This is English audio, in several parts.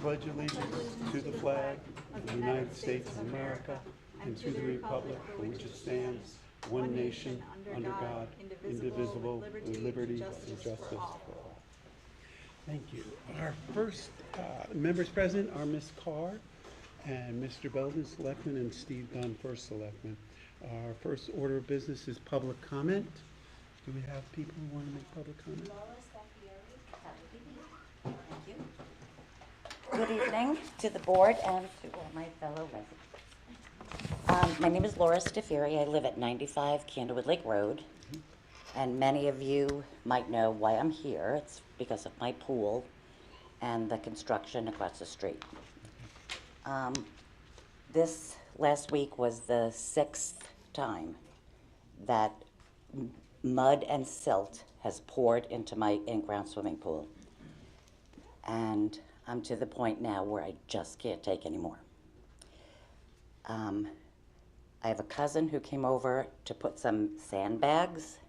pledge allegiance to the flag of the United States of America and to the republic for which it stands, one nation, under God, indivisible, with liberty and justice for all. Thank you. Our first members present are Ms. Carr and Mr. Belden, Selectmen, and Steve Dunn, First Selectman. Our first order of business is public comment. Do we have people who want to make public comment? Thank you. Good evening to the board and to all my fellow residents. My name is Laura Staffieri. I live at 95 Candlewood Lake Road. And many of you might know why I'm here. It's because of my pool and the construction across the street. This last week was the 6th time that mud and silt has poured into my in-ground swimming pool. And I'm to the point now where I just can't take anymore. I have a cousin who came over to put some sandbags,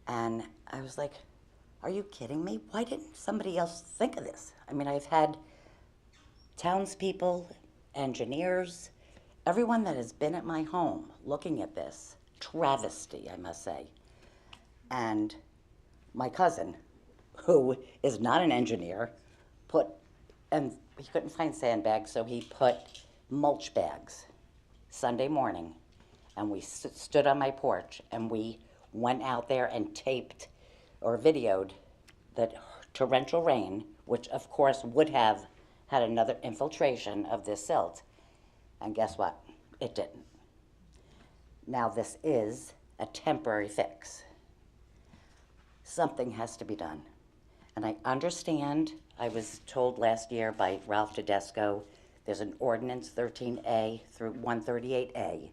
and I was like, are you kidding me? Why didn't somebody else think of this? I mean, I've had townspeople, engineers, everyone that has been at my home looking at this. Travesty, I must say. And my cousin, who is not an engineer, and he couldn't find sandbags, so he put mulch bags Sunday morning, and we stood on my porch, and we went out there and taped or videoed the torrential rain, which of course would have had another infiltration of this silt, and guess what? It didn't. Now this is a temporary fix. Something has to be done. And I understand, I was told last year by Ralph Tedesco, there's an ordinance 13A through 138A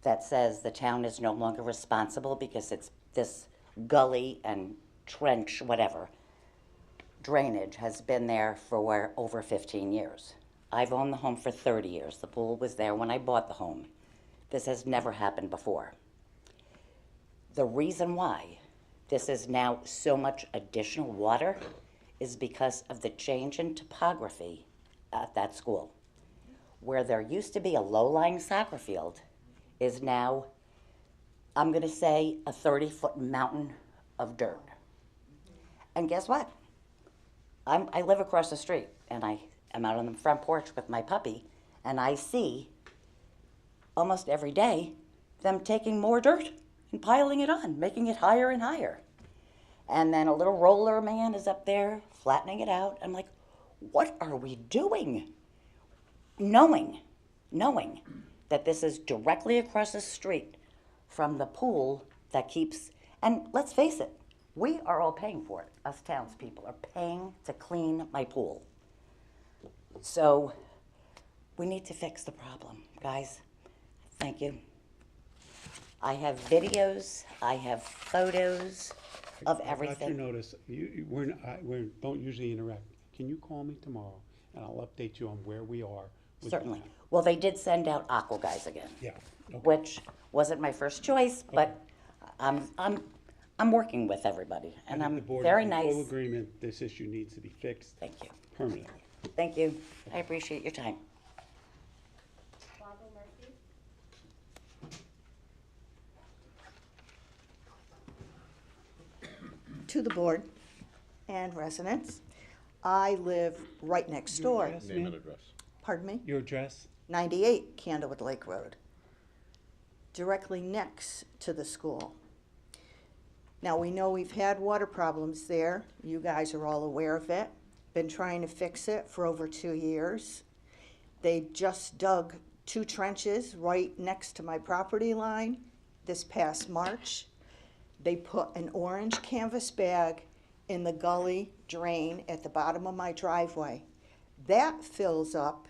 that says the town is no longer responsible because it's this gully and trench, whatever, drainage has been there for over 15 years. I've owned the home for 30 years. The pool was there when I bought the home. This has never happened before. The reason why this is now so much additional water is because of the change in topography at that school. Where there used to be a low-lying soccer field is now, I'm gonna say, a 30-foot mountain of dirt. And guess what? I live across the street, and I am out on the front porch with my puppy, and I see almost every day them taking more dirt and piling it on, making it higher and higher. And then a little roller man is up there flattening it out. I'm like, what are we doing? Knowing that this is directly across the street from the pool that keeps, and let's face it, we are all paying for it. Us townspeople are paying to clean my pool. So we need to fix the problem, guys. Thank you. I have videos, I have photos of everything. I got your notice. We don't usually interact. Can you call me tomorrow and I'll update you on where we are? Certainly. Well, they did send out Aqua Guys again. Yeah. Okay. Which wasn't my first choice, but I'm working with everybody, and I'm very nice. Full agreement. This issue needs to be fixed. Thank you. Permanently. Thank you. I appreciate your time. To the board and residents, I live right next door. Address, Name ma'am? and address. Pardon me? Your address? 98 Candlewood Lake Road, directly next to the school. Now, we know we've had water problems there. You guys are all aware of it. Been trying to fix it for over 2 years. They just dug 2 trenches right next to my property line this past March. They put an orange canvas bag in the gully drain at the bottom of my driveway. That fills up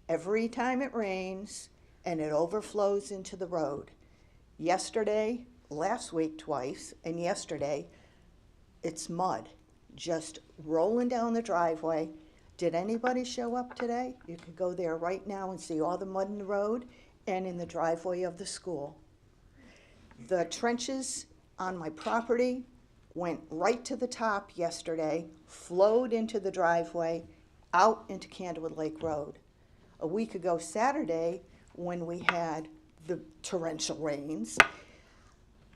every time it rains, and it overflows into the road. Yesterday, last week twice, and yesterday, it's mud just rolling down the driveway. Did anybody show up today? You could go there right now and see all the mud in the road and in the driveway of the school. The trenches on my property went right to the top yesterday, flowed into the driveway, out into Candlewood Lake Road. A week ago Saturday, when we had the torrential rains,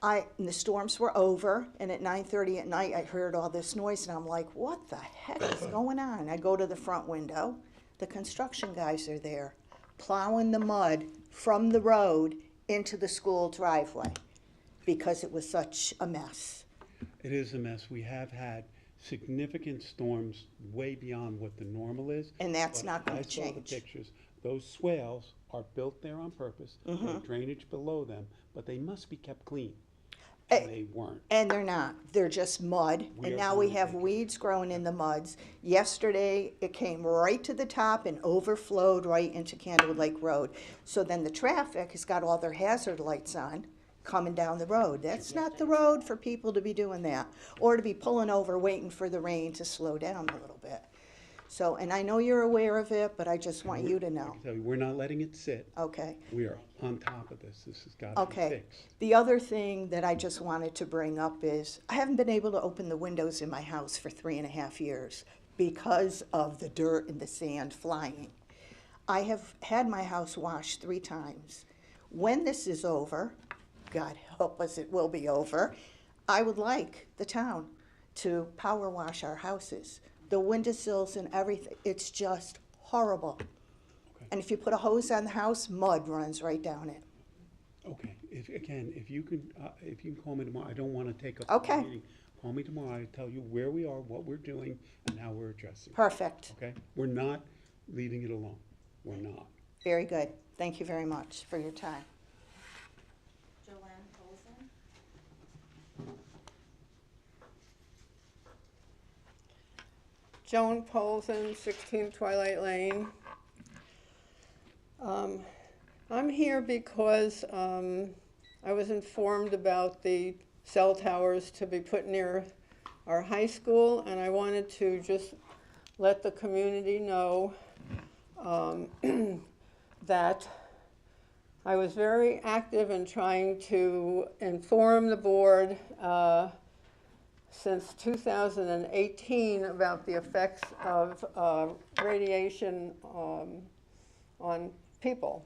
and the storms were over, and at 9:30 at night I heard all this noise, and I'm like, what the heck is going on? I go to the front window. The construction guys are there, plowing the mud from the road into the school driveway because it was such a mess. It is a mess. We have had significant storms way beyond what the normal is. And that's but not gonna I saw the change. pictures. Those swales are built there on purpose. There's drainage below them, but they must be kept clean. And they weren't. And they're not. They're just mud. We And are now we going to have take it. weeds growing in the muds. Yesterday, it came right to the top and overflowed right into Candlewood Lake Road. So then the traffic has got all their hazard lights on coming down the road. That's not the road for people to be doing that, or to be pulling over waiting for the rain to slow down a little bit. So, and I know you're aware of it, but I just want you to I know. can tell you, we're not letting it sit. Okay. We are on top of this. This has got to be Okay. fixed. The other thing that I just wanted to bring up is I haven't been able to open the windows in my house for 3.5 years because of the dirt and the sand flying. I have had my house washed 3 times. When this is over, God help us, it will be over, I would like the town to power wash our houses. The windowsills and everything, it's just horrible. Okay. And if you put a hose on the house, mud runs right down it. Okay, if you can call me tomorrow, I don't want to take up Okay. the meeting. Call me tomorrow, I tell you where we are, what we're doing, and how we're addressing. Perfect. Okay? We're not leaving it alone. We're not. Very good. Thank you very much for your time. Joan Polson, 16 Twilight Lane. I'm here because I was informed about the cell towers to be put near our high school, and I wanted to just let the community know that I was very active in trying to inform the board since 2018 about the effects of radiation on people.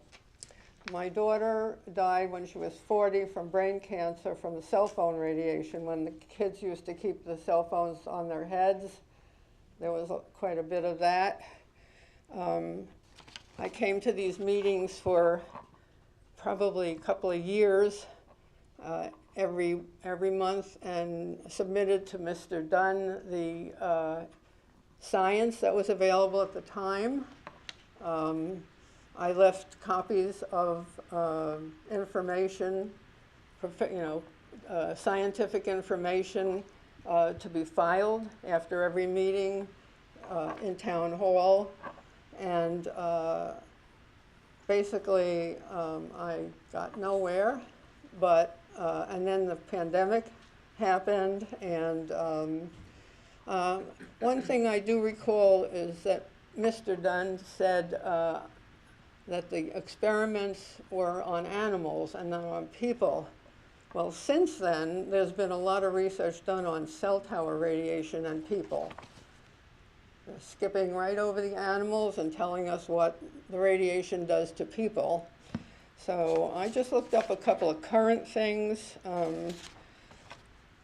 My daughter died when she was 40 from brain cancer from the cell phone radiation. When the kids used to keep the cell phones on their heads, there was quite a bit of that. I came to these meetings for probably a couple of years, every month, and submitted to Mr. Dunn the science that was available at the time. I left copies of information, scientific information to be filed after every meeting in town hall, and basically I got nowhere, but and then the pandemic happened, and one thing I do recall is that Mr. Dunn said that the experiments were on animals and not on people. Well, since then, there's been a lot of research done on cell tower radiation and people. They're skipping right over the animals and telling us what the radiation does to people. So I just looked up a couple of current things.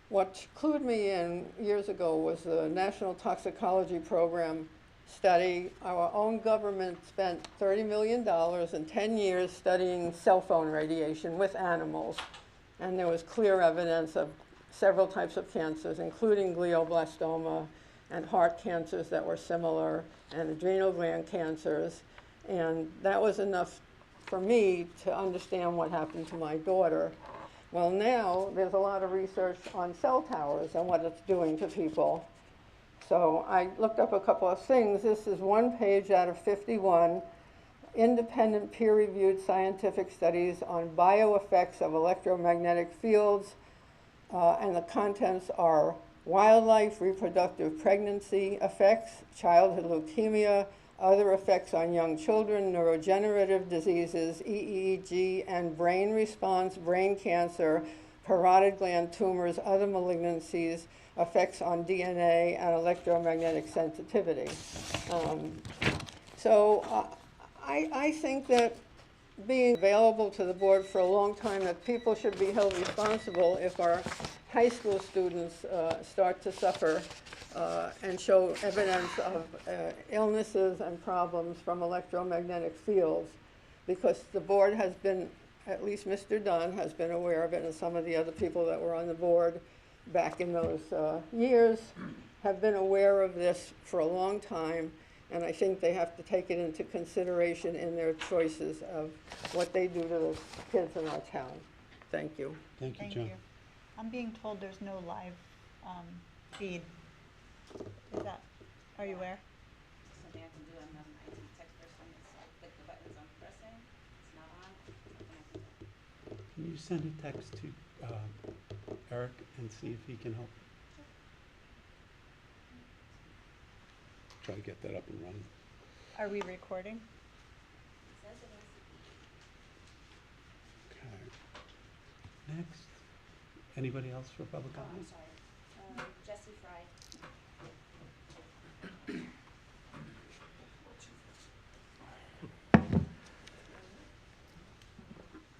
What clued me in years ago was the National Toxicology Program study. Our own government spent $30 million in 10 years studying cell phone radiation with animals. And there was clear evidence of several types of cancers, including glioblastoma and heart cancers that were similar, and adrenal gland cancers. And that was enough for me to understand what happened to my daughter. Well, now there's a lot of research on cell towers and what it's doing to people. So I looked up a couple of things. This is one page out of 51, independent peer-reviewed scientific studies on bioeffects of electromagnetic fields, and the contents are wildlife reproductive pregnancy effects, childhood leukemia, other effects on young children, neurodegenerative diseases, EEG, and brain response, brain cancer, parotid gland tumors, other malignancies, effects on DNA, and electromagnetic sensitivity. I think that being available to the board for a long time, that people should be held responsible if our high school students start to suffer and show evidence of illnesses and problems from electromagnetic fields, because the board has been, at least Mr. Dunn has been aware of it, and some of the other people that were on the board back in those years have been aware of this for a long time, and I think they have to take it into consideration in their choices of what they do to the kids in our town. Thank you. Thank you, Thank John. you. I'm being told there's no live feed. Is that, are you aware? Something I can do, I'm not an IT tech person, it's I click the buttons I'm pressing, it's not on, something I can do. Can you send a text to Eric and see if he can help? Try to get that up and running. Are we recording? Okay. Next. Anybody else for public comment? Sorry, Jesse Fry.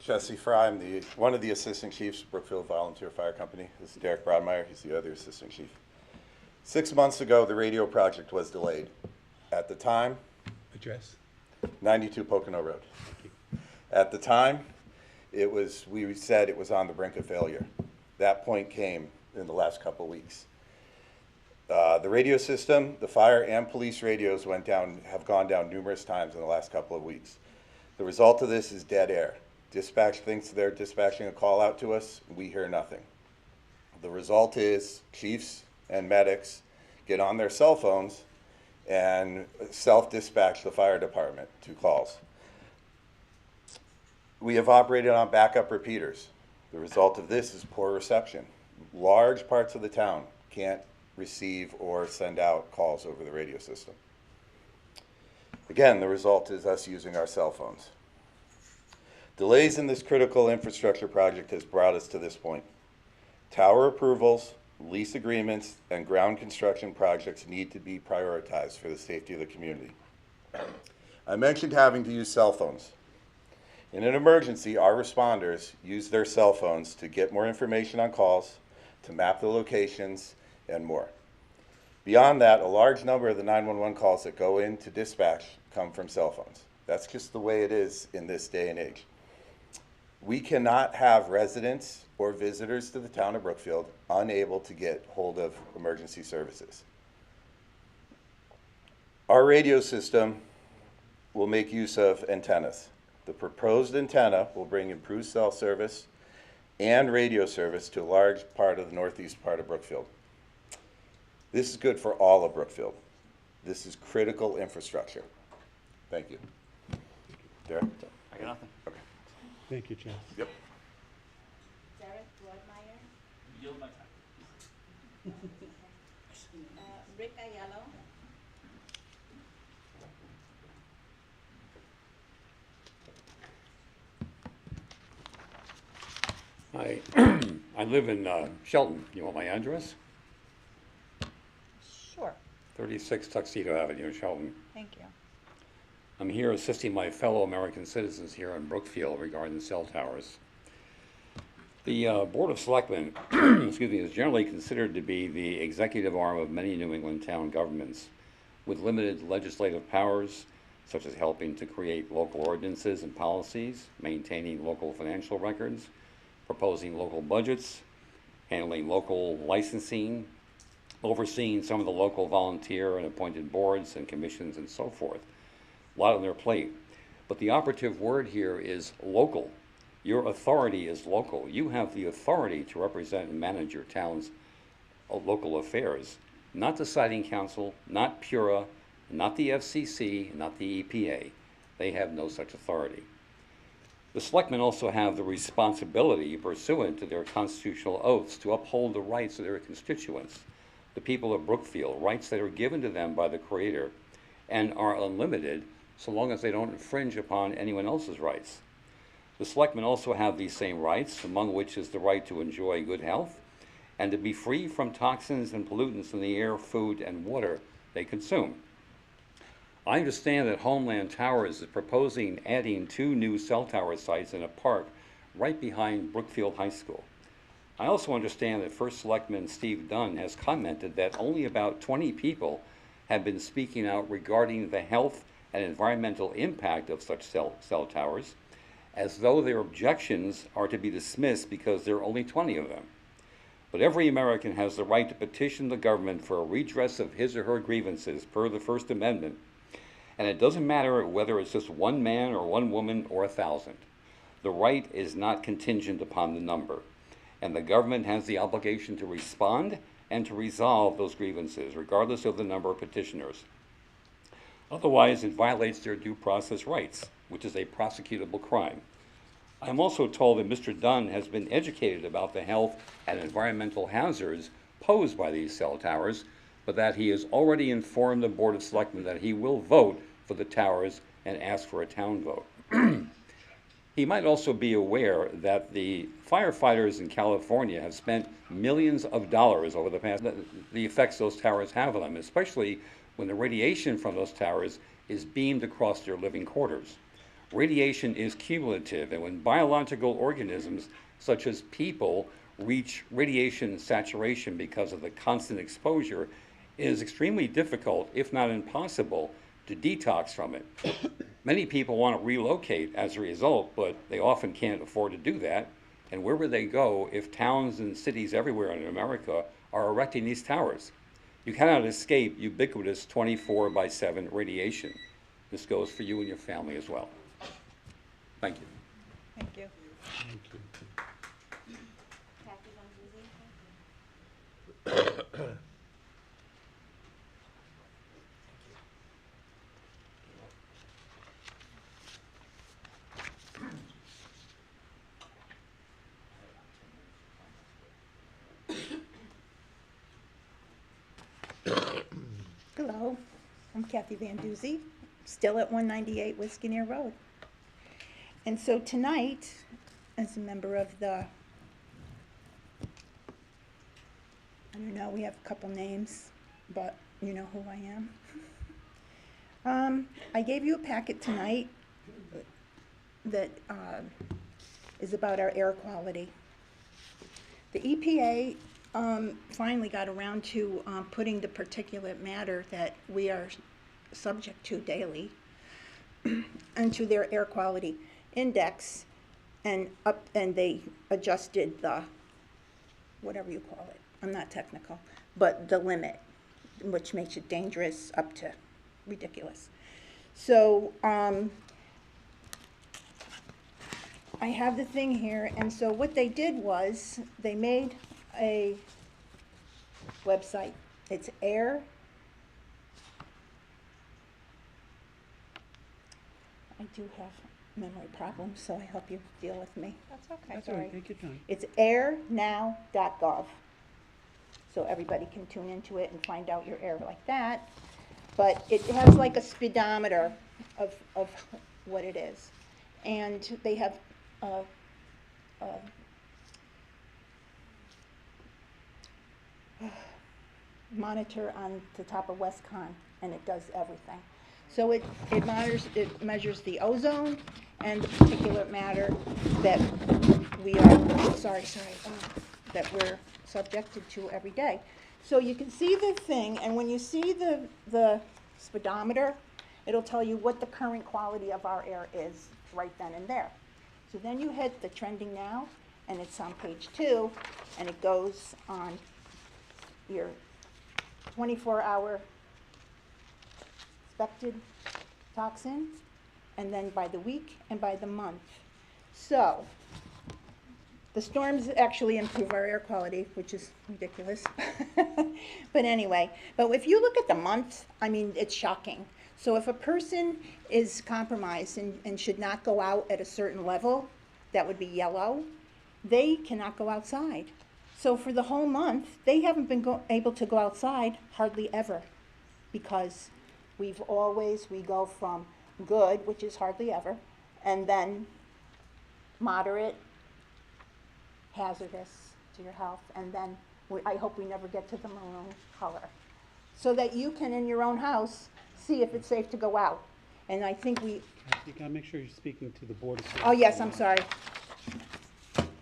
Jesse Fry, I'm one of the assistant chiefs of Brookfield Volunteer Fire Company. This is Derek Broadmeyer, he's the other assistant chief. 6 months ago, the radio project was delayed. At the time, Address? 92 Pocono Road. At the time, we said it was on the brink of failure. That point came in the last couple of weeks. The radio system, the fire and police radios have gone down numerous times in the last couple of weeks. The result of this is dead air. Dispatch thinks they're dispatching a call out to us, we hear nothing. The result is chiefs and medics get on their cell phones and self-dispatch the fire department to calls. We have operated on backup repeaters. The result of this is poor reception. Large parts of the town can't receive or send out calls over the radio system. Again, the result is us using our cell phones. Delays in this critical infrastructure project has brought us to this point. Tower approvals, lease agreements, and ground construction projects need to be prioritized for the safety of the community. I mentioned having to use cell phones. In an emergency, our responders use their cell phones to get more information on calls, to map the locations, and more. Beyond that, a large number of the 911 calls that go into dispatch come from cell phones. That's just the way it is in this day and age. We cannot have residents or visitors to the town of Brookfield unable to get hold of emergency services. Our radio system will make use of antennas. The proposed antenna will bring improved cell service and radio service to a large part of the northeast part of Brookfield. This is good for all of Brookfield. This is critical infrastructure. Thank you. Derek? I got nothing. Okay. Thank you, Jess. Yep. Derek Broadmeyer, Yield my time. Rick Ayalo. I live in Shelton. You want my address? Sure, 36 Tuxedo Avenue, Shelton. thank you. I'm here assisting my fellow American citizens here in Brookfield regarding cell towers. The Board of Selectmen excuse me, is generally considered to be the executive arm of many New England town governments, with limited legislative powers, such as helping to create local ordinances and policies, maintaining local financial records, proposing local budgets, handling local licensing, overseeing some of the local volunteer and appointed boards and commissions and so forth. A lot on their plate. But the operative word here is local. Your authority is local. You have the authority to represent and manage your town's local affairs. Not the Siting Council, not PURA, not the FCC, not the EPA. They have no such authority. The Selectmen also have the responsibility, pursuant to their constitutional oaths, to uphold the rights of their constituents, the people of Brookfield, rights that are given to them by the Creator and are unlimited so long as they don't infringe upon anyone else's rights. The selectmen also have these same rights, among which is the right to enjoy good health and to be free from toxins and pollutants in the air, food, and water they consume. I understand that Homeland Towers is proposing adding 2 new cell tower sites in a park right behind Brookfield High School. I also understand that First Selectman Steve Dunn has commented that only about 20 people have been speaking out regarding the health and environmental impact of such cell towers, as though their objections are to be dismissed because there are only 20 of them. But every American has the right to petition the government for a redress of his or her grievances per the First Amendment, and it doesn't matter whether it's just one man or one woman or 1,000. The right is not contingent upon the number, and the government has the obligation to respond and to resolve those grievances, regardless of the number of petitioners. Otherwise, it violates their due process rights, which is a prosecutable crime. I am also told that Mr. Dunn has been educated about the health and environmental hazards posed by these cell towers, but that he has already informed the Board of Selectmen that he will vote for the towers and ask for a town vote. He might also be aware that the firefighters in California have spent millions of dollars over the past, the effects those towers have on them, especially when the radiation from those towers is beamed across their living quarters. Radiation is cumulative, and when biological organisms, such as people, reach radiation saturation because of the constant exposure, it is extremely difficult, if not impossible, to detox from it. Many people want to relocate as a result, but they often can't afford to do that. And where would they go if towns and cities everywhere in America are erecting these towers? You cannot escape ubiquitous 24/7 radiation. This goes for you and your family as well. Thank you. Thank you. Thank you. Hello, I'm Kathy Van Duzy, still at 198 Whiskey Road. And so tonight, as a member of the, I don't know, we have a couple names, but you know who I am. I gave you a packet tonight that is about our air quality. The EPA finally got around to putting the particulate matter that we are subject to daily into their air quality index, and they adjusted the, whatever you call it, I'm not technical, but the limit, which makes it dangerous up to ridiculous. So I have the thing here, and so what they did was they made a website. It's air. I do have memory problems, so I hope you deal with me. That's okay. That's all right, take your time. It's airnow.gov. So everybody can tune into it and find out your air like that. But it has like a speedometer of what it is. And they have monitor on the top of WestCon, and it does everything. So it measures the ozone and the particulate matter that we are, that we're subjected to every day. So you can see the thing, and when you see the speedometer, it'll tell you what the current quality of our air is right then and there. So then you hit the trending now, and it's on page 2, and it goes on your 24-hour expected toxin, and then by the week and by the month. So the storms actually improve our air quality, which is ridiculous. But anyway, but if you look at the month, I mean, it's shocking. So if a person is compromised and should not go out at a certain level, that would be yellow, they cannot go outside. So for the whole month, they haven't been able to go outside hardly ever, because we go from good, which is hardly ever, and then moderate, hazardous to your health, and then I hope we never get to the maroon color. So that you can, in your own house, see if it's safe to go out. And I think You gotta make sure you're speaking to the Board of oh yes, Selectmen, I'm sorry,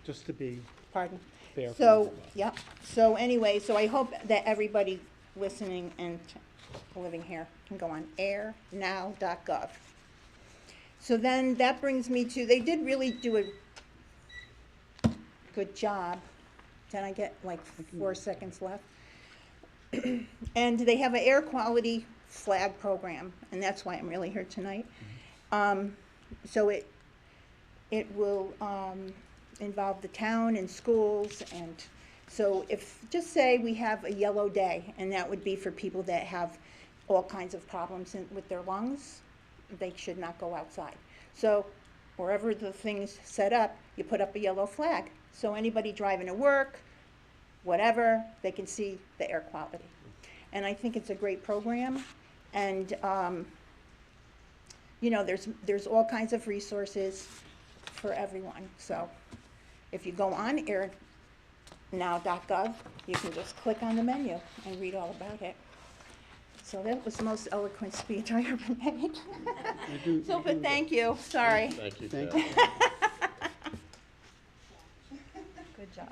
just to be pardon. fair for So, everybody. yep, so anyway, so I hope that everybody listening and living here can go on airnow.gov. So then that brings me to, they did really do a good job. Then I get like 4 seconds left. And they have an air quality flag program, and that's why I'm really here tonight. So it will involve the town and schools, and so if, just say we have a yellow day, and that would be for people that have all kinds of problems with their lungs, they should not go outside. So wherever the thing's set up, you put up a yellow flag. So anybody driving to work, whatever, they can see the air quality. And I think it's a great program, and you know, there's all kinds of resources for everyone. So if you go on airnow.gov, you can just click on the menu and read all about it. So that was the most eloquent speech I ever made. So, but thank you, sorry. Thank you, Thank Ted. you. Good job.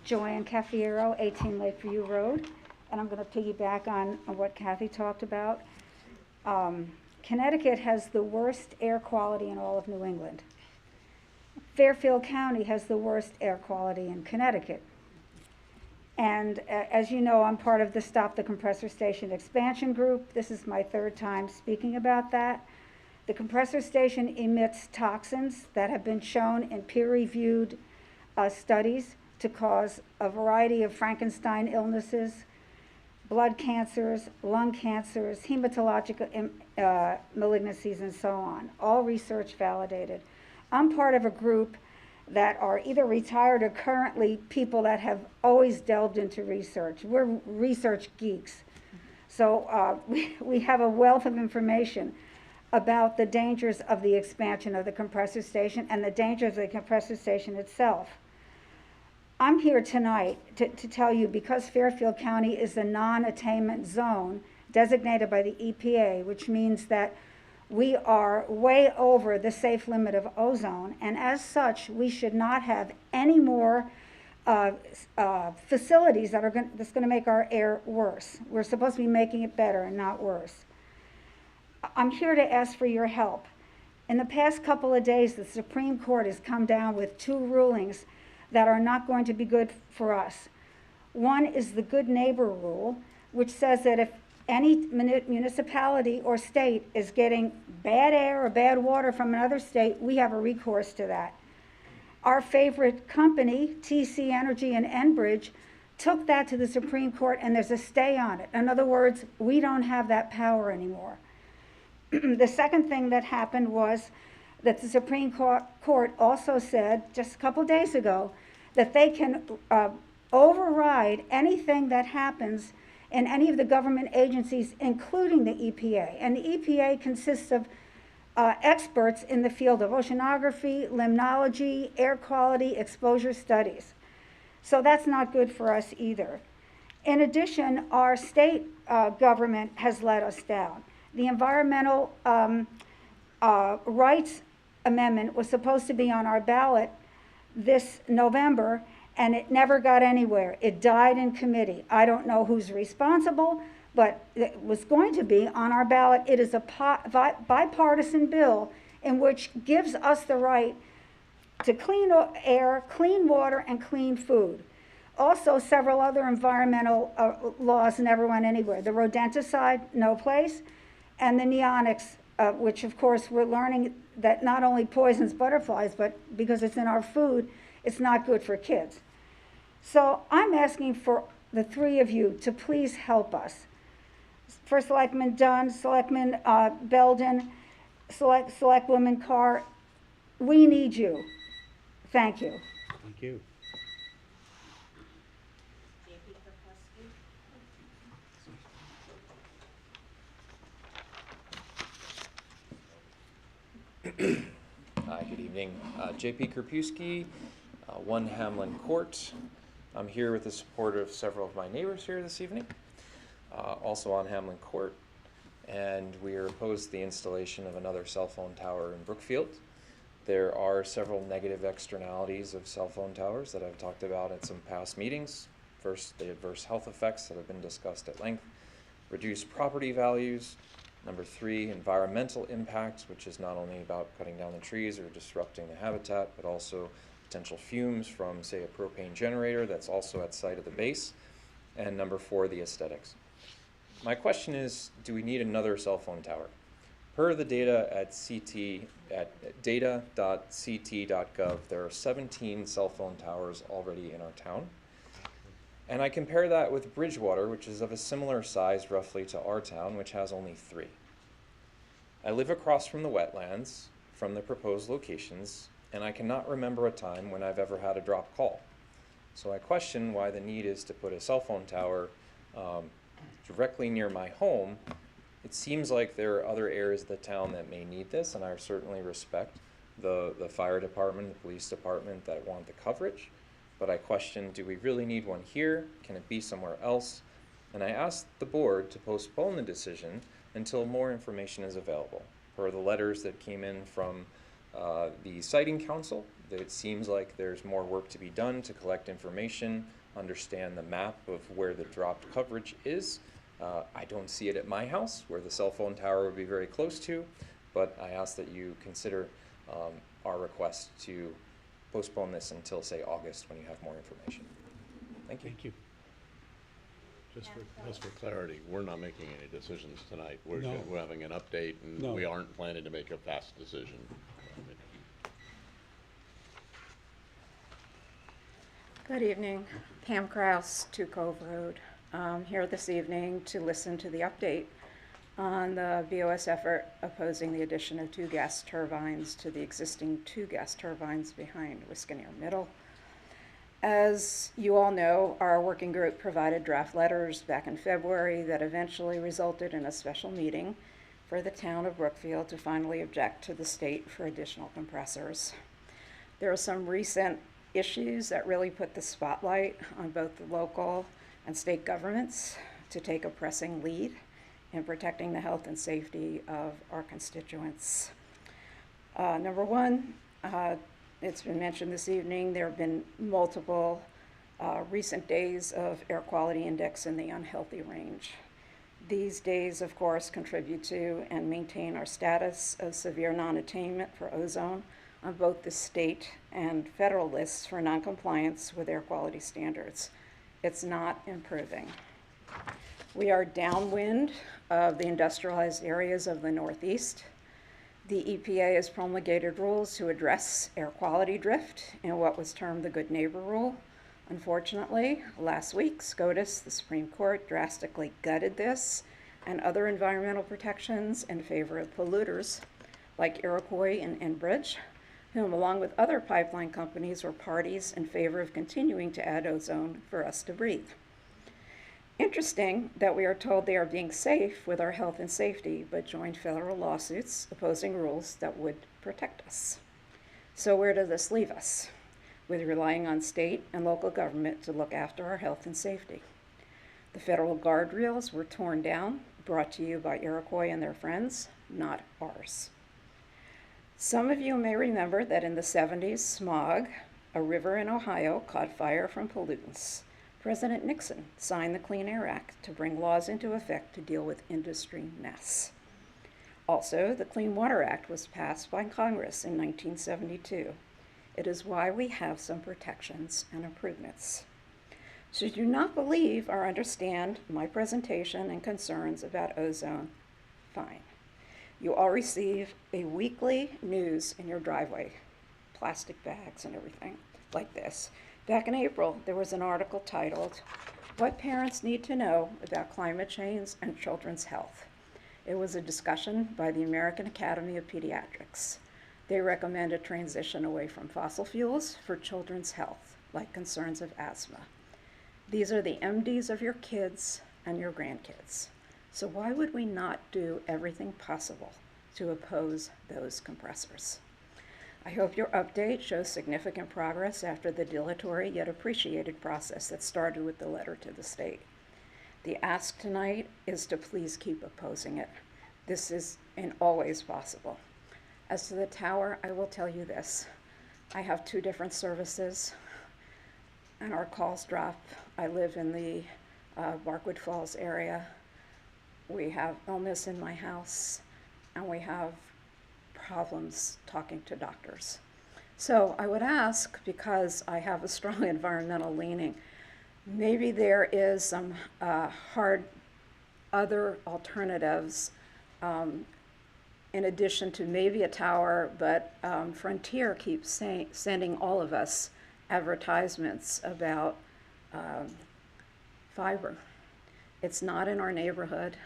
Joanne Cafiero, 18 Lakeview Road, and I'm going to piggyback on what Kathy talked about. Connecticut has the worst air quality in all of New England. Fairfield County has the worst air quality in Connecticut. And as you know, I'm part of the Stop the Compressor Station Expansion Group. This is my 3rd time speaking about that. The compressor station emits toxins that have been shown in peer-reviewed studies to cause a variety of Frankenstein illnesses, blood cancers, lung cancers, hematologic malignancies, and so on, all research validated. I'm part of a group that are either retired or currently people that have always delved into research. We're research geeks. So we have a wealth of information about the dangers of the expansion of the compressor station and the dangers of the compressor station itself. I'm here tonight to tell you, because Fairfield County is a non-attainment zone designated by the EPA, which means that we are way over the safe limit of ozone, and as such, we should not have any more facilities that's going to make our air worse. We're supposed to be making it better and not worse. I'm here to ask for your help. In the past couple of days, the Supreme Court has come down with 2 rulings that are not going to be good for us. One is the good neighbor rule, which says that if any municipality or state is getting bad air or bad water from another state, we have a recourse to that. Our favorite company, TC Energy and Enbridge, took that to the Supreme Court, and there's a stay on it. In other words, we don't have that power anymore. The second thing that happened was that the Supreme Court also said just a couple days ago that they can override anything that happens in any of the government agencies, including the EPA. And the EPA consists of experts in the field of oceanography, limnology, air quality, exposure studies. So that's not good for us either. In addition, our state government has let us down. The Environmental Rights Amendment was supposed to be on our ballot this November, and it never got anywhere. It died in committee. I don't know who's responsible, but it was going to be on our ballot. It is a bipartisan bill in which gives us the right to clean air, clean water, and clean food. Also, several other environmental laws never went anywhere. The rodenticide, no place, and the neonics, which of course we're learning that not only poisons butterflies, but because it's in our food, it's not good for kids. So I'm asking for the 3 of you to please help us. First Selectman Dunn, Selectman Belden, Selectwoman Carr, we need you. Thank you. Thank you. evening. JP Krupewski, 1 Hamlin Court. I'm here with the support of several of my neighbors here this evening, also on Hamlin Court. And we are opposed to the installation of another cell phone tower in Brookfield. There are several negative externalities of cell phone towers that I've talked about at some past meetings. First, the adverse health effects that have been discussed at length, reduced property values. Number 3, environmental impacts, which is not only about cutting down the trees or disrupting the habitat, but also potential fumes from, say, a propane generator that's also at site of the base. And number 4, the aesthetics. My question is, do we need another cell phone tower? Per the data at data.ct.gov, there are 17 cell phone towers already in our town. And I compare that with Bridgewater, which is of a similar size roughly to our town, which has only 3. I live across from the wetlands, from the proposed locations, and I cannot remember a time when I've ever had a drop call. So I question why the need is to put a cell phone tower directly near my home. It seems like there are other areas of the town that may need this, and I certainly respect the fire department, the police department that want the coverage. But I question, do we really need one here? Can it be somewhere else? And I asked the board to postpone the decision until more information is available. Per the letters that came in from the siting council, it seems like there's more work to be done to collect information, understand the map of where the dropped coverage is. I don't see it at my house, where the cell phone tower would be very close to, but I ask that you consider our request to postpone this until, say, August, when you have more information. Thank you. Thank you. Just for clarity, we're not making any decisions tonight. We're No. we're having an update, and No. we aren't planning to make a fast decision. Good evening. Pam Kraus, 2 Cove Road. Here this evening to listen to the update on the BOS effort opposing the addition of 2 gas turbines to the existing 2 gas turbines behind Wiskaneer Middle. As you all know, our working group provided draft letters back in February that eventually resulted in a special meeting for the town of Brookfield to finally object to the state for additional compressors. There are some recent issues that really put the spotlight on both the local and state governments to take a pressing lead in protecting the health and safety of our constituents. Number 1, it's been mentioned this evening, there have been multiple recent days of air quality index in the unhealthy range. These days, of course, contribute to and maintain our status of severe non-attainment for ozone on both the state and federal lists for noncompliance with air quality standards. It's not improving. We are downwind of the industrialized areas of the Northeast. The EPA has promulgated rules to address air quality drift in what was termed the Good Neighbor Rule. Unfortunately, last week, SCOTUS, the Supreme Court, drastically gutted this and other environmental protections in favor of polluters like Iroquois and Enbridge, whom, along with other pipeline companies, were parties in favor of continuing to add ozone for us to breathe. Interesting that we are told they are being safe with our health and safety, but joined federal lawsuits opposing rules that would protect us. So where does this leave us? With relying on state and local government to look after our health and safety. The federal guardrails were torn down, brought to you by Iroquois and their friends, not ours. Some of you may remember that in the 70s, smog, a river in Ohio, caught fire from pollutants. President Nixon signed the Clean Air Act to bring laws into effect to deal with industry mess. Also, the Clean Water Act was passed by Congress in 1972. It is why we have some protections and improvements. Should you not believe or understand my presentation and concerns about ozone, fine. You all receive a weekly news in your driveway, plastic bags and everything like this. Back in April, there was an article titled, "What Parents Need to Know About Climate Change and Children's Health." It was a discussion by the American Academy of Pediatrics. They recommend a transition away from fossil fuels for children's health, like concerns of asthma. These are the MDs of your kids and your grandkids. So why would we not do everything possible to oppose those compressors? I hope your update shows significant progress after the dilatory yet appreciated process that started with the letter to the state. The ask tonight is to please keep opposing it. This is and always possible. As to the tower, I will tell you this. I have 2 different services, and our calls drop. I live in the Barkwood Falls area. We have illness in my house, and we have problems talking to doctors. So I would ask, because I have a strong environmental leaning, maybe there is some hard other alternatives in addition to maybe a tower, but Frontier keeps sending all of us advertisements about fiber. It's not in our neighborhood.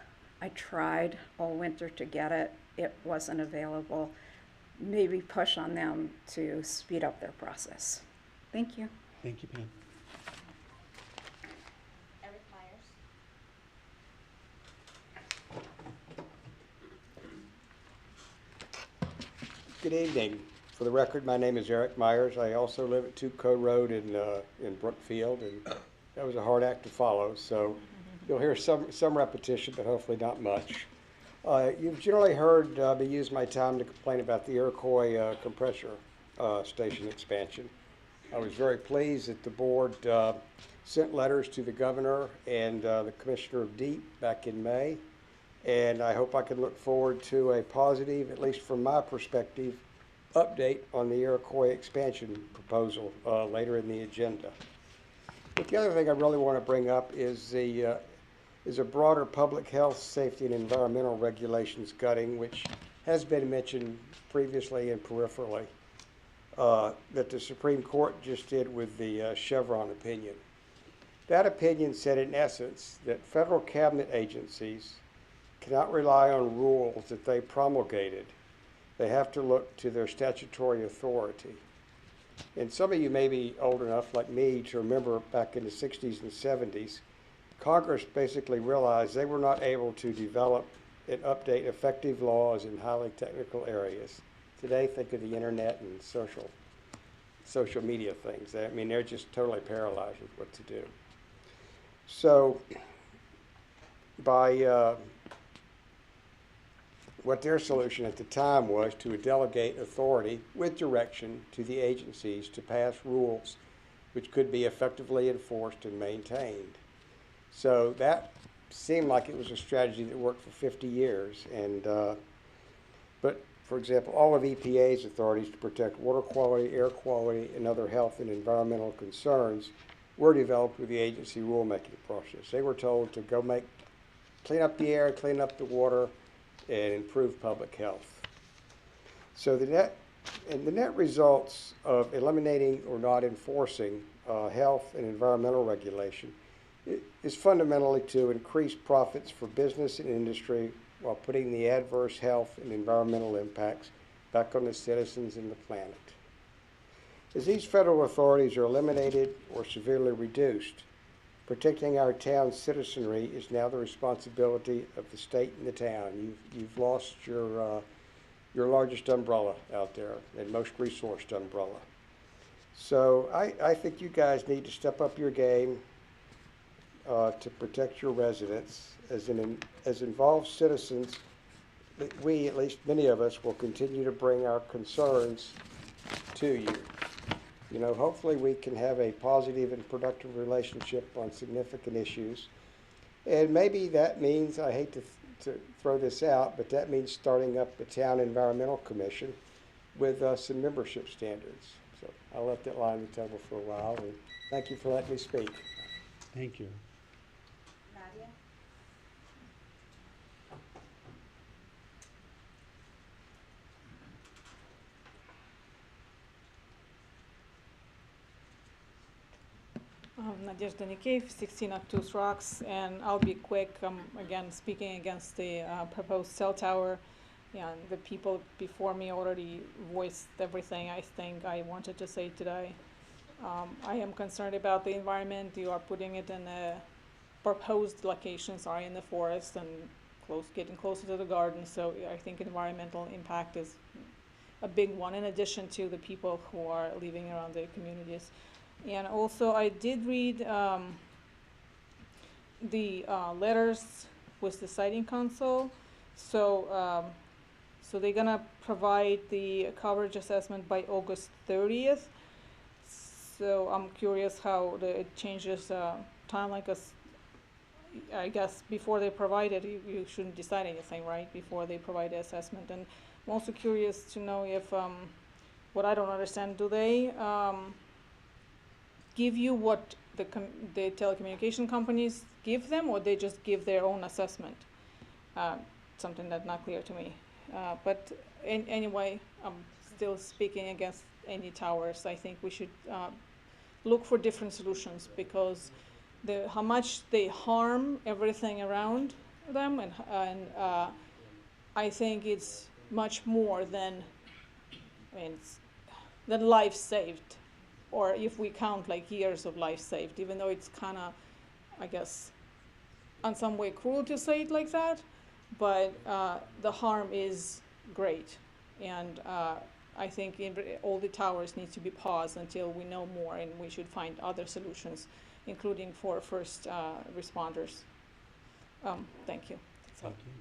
I tried all winter to get it. It wasn't available. Maybe push on them to speed up their process. Thank you. Thank you, Pam. Eric Myers. Good evening. For the record, my name is Eric Myers. I also live at 2 Code Road in Brookfield, and that was a hard act to follow, so you'll hear some repetition, but hopefully not much. You've generally heard me use my time to complain about the Iroquois compressor station expansion. I was very pleased that the board sent letters to the governor and the commissioner of DEEP back in May, and I hope I can look forward to a positive, at least from my perspective, update on the Iroquois expansion proposal later in the agenda. But the other thing I really want to bring up is a broader public health, safety, and environmental regulations gutting, which has been mentioned previously and peripherally, that the Supreme Court just did with the Chevron opinion. That opinion said, in essence, that federal cabinet agencies cannot rely on rules that they promulgated. They have to look to their statutory authority. And some of you may be old enough, like me, to remember back in the 60s and 70s, Congress basically realized they were not able to develop and update effective laws in highly technical areas. Today, think of the internet and social media things. I mean, they're just totally paralyzed with what to do. So, by what their solution at the time was to delegate authority with direction to the agencies to pass rules which could be effectively enforced and maintained. So that seemed like it was a strategy that worked for 50 years. But for example, all of EPA's authorities to protect water quality, air quality, and other health and environmental concerns were developed with the agency rulemaking process. They were told to go clean up the air, clean up the water, and improve public health. So the net results of eliminating or not enforcing health and environmental regulation is fundamentally to increase profits for business and industry while putting the adverse health and environmental impacts back on the citizens and the planet. As these federal authorities are eliminated or severely reduced, protecting our town's citizenry is now the responsibility of the state and the town. You've lost your largest umbrella out there and most resourced umbrella. So I think you guys need to step up your game to protect your residents. As involved citizens, we, at least many of us, will continue to bring our concerns to you. You know, hopefully we can have a positive and productive relationship on significant issues. And maybe that means, I hate to throw this out, but that means starting up the Town Environmental Commission with some membership standards. So I'll let that lie on the table for a while, and thank you for letting me speak. Thank you. Nadia. Nadezhda Nikеев, 16 Obtuse Rocks, and I'll be quick. Again, speaking against the proposed cell tower. Yeah, the people before me already voiced everything I think I wanted to say today. I am concerned about the environment. You are putting it in a proposed locations are in the forest and getting closer to the garden. So I think environmental impact is a big one in addition to the people who are living around their communities. And also I did read the letters with the siting council. So so they're gonna provide the coverage assessment by August 30th. So I'm curious how it changes timeline, because I guess before they provide it, you shouldn't decide anything, right? Before they provide the assessment. And I'm also curious to know if, what I don't understand, do they give you what the telecommunication companies give them, or they just give their own assessment? Something that's not clear to me. But anyway, I'm still speaking against any towers. I think we should look for different solutions, because how much they harm everything around them, and I think it's much more than, than life saved, or if we count like years of life saved, even though it's kind of, I guess, in some way cruel to say it like that, but the harm is great. And I think all the towers need to be paused until we know more, and we should find other solutions, including for first responders. Thank you. That's all. Thank you.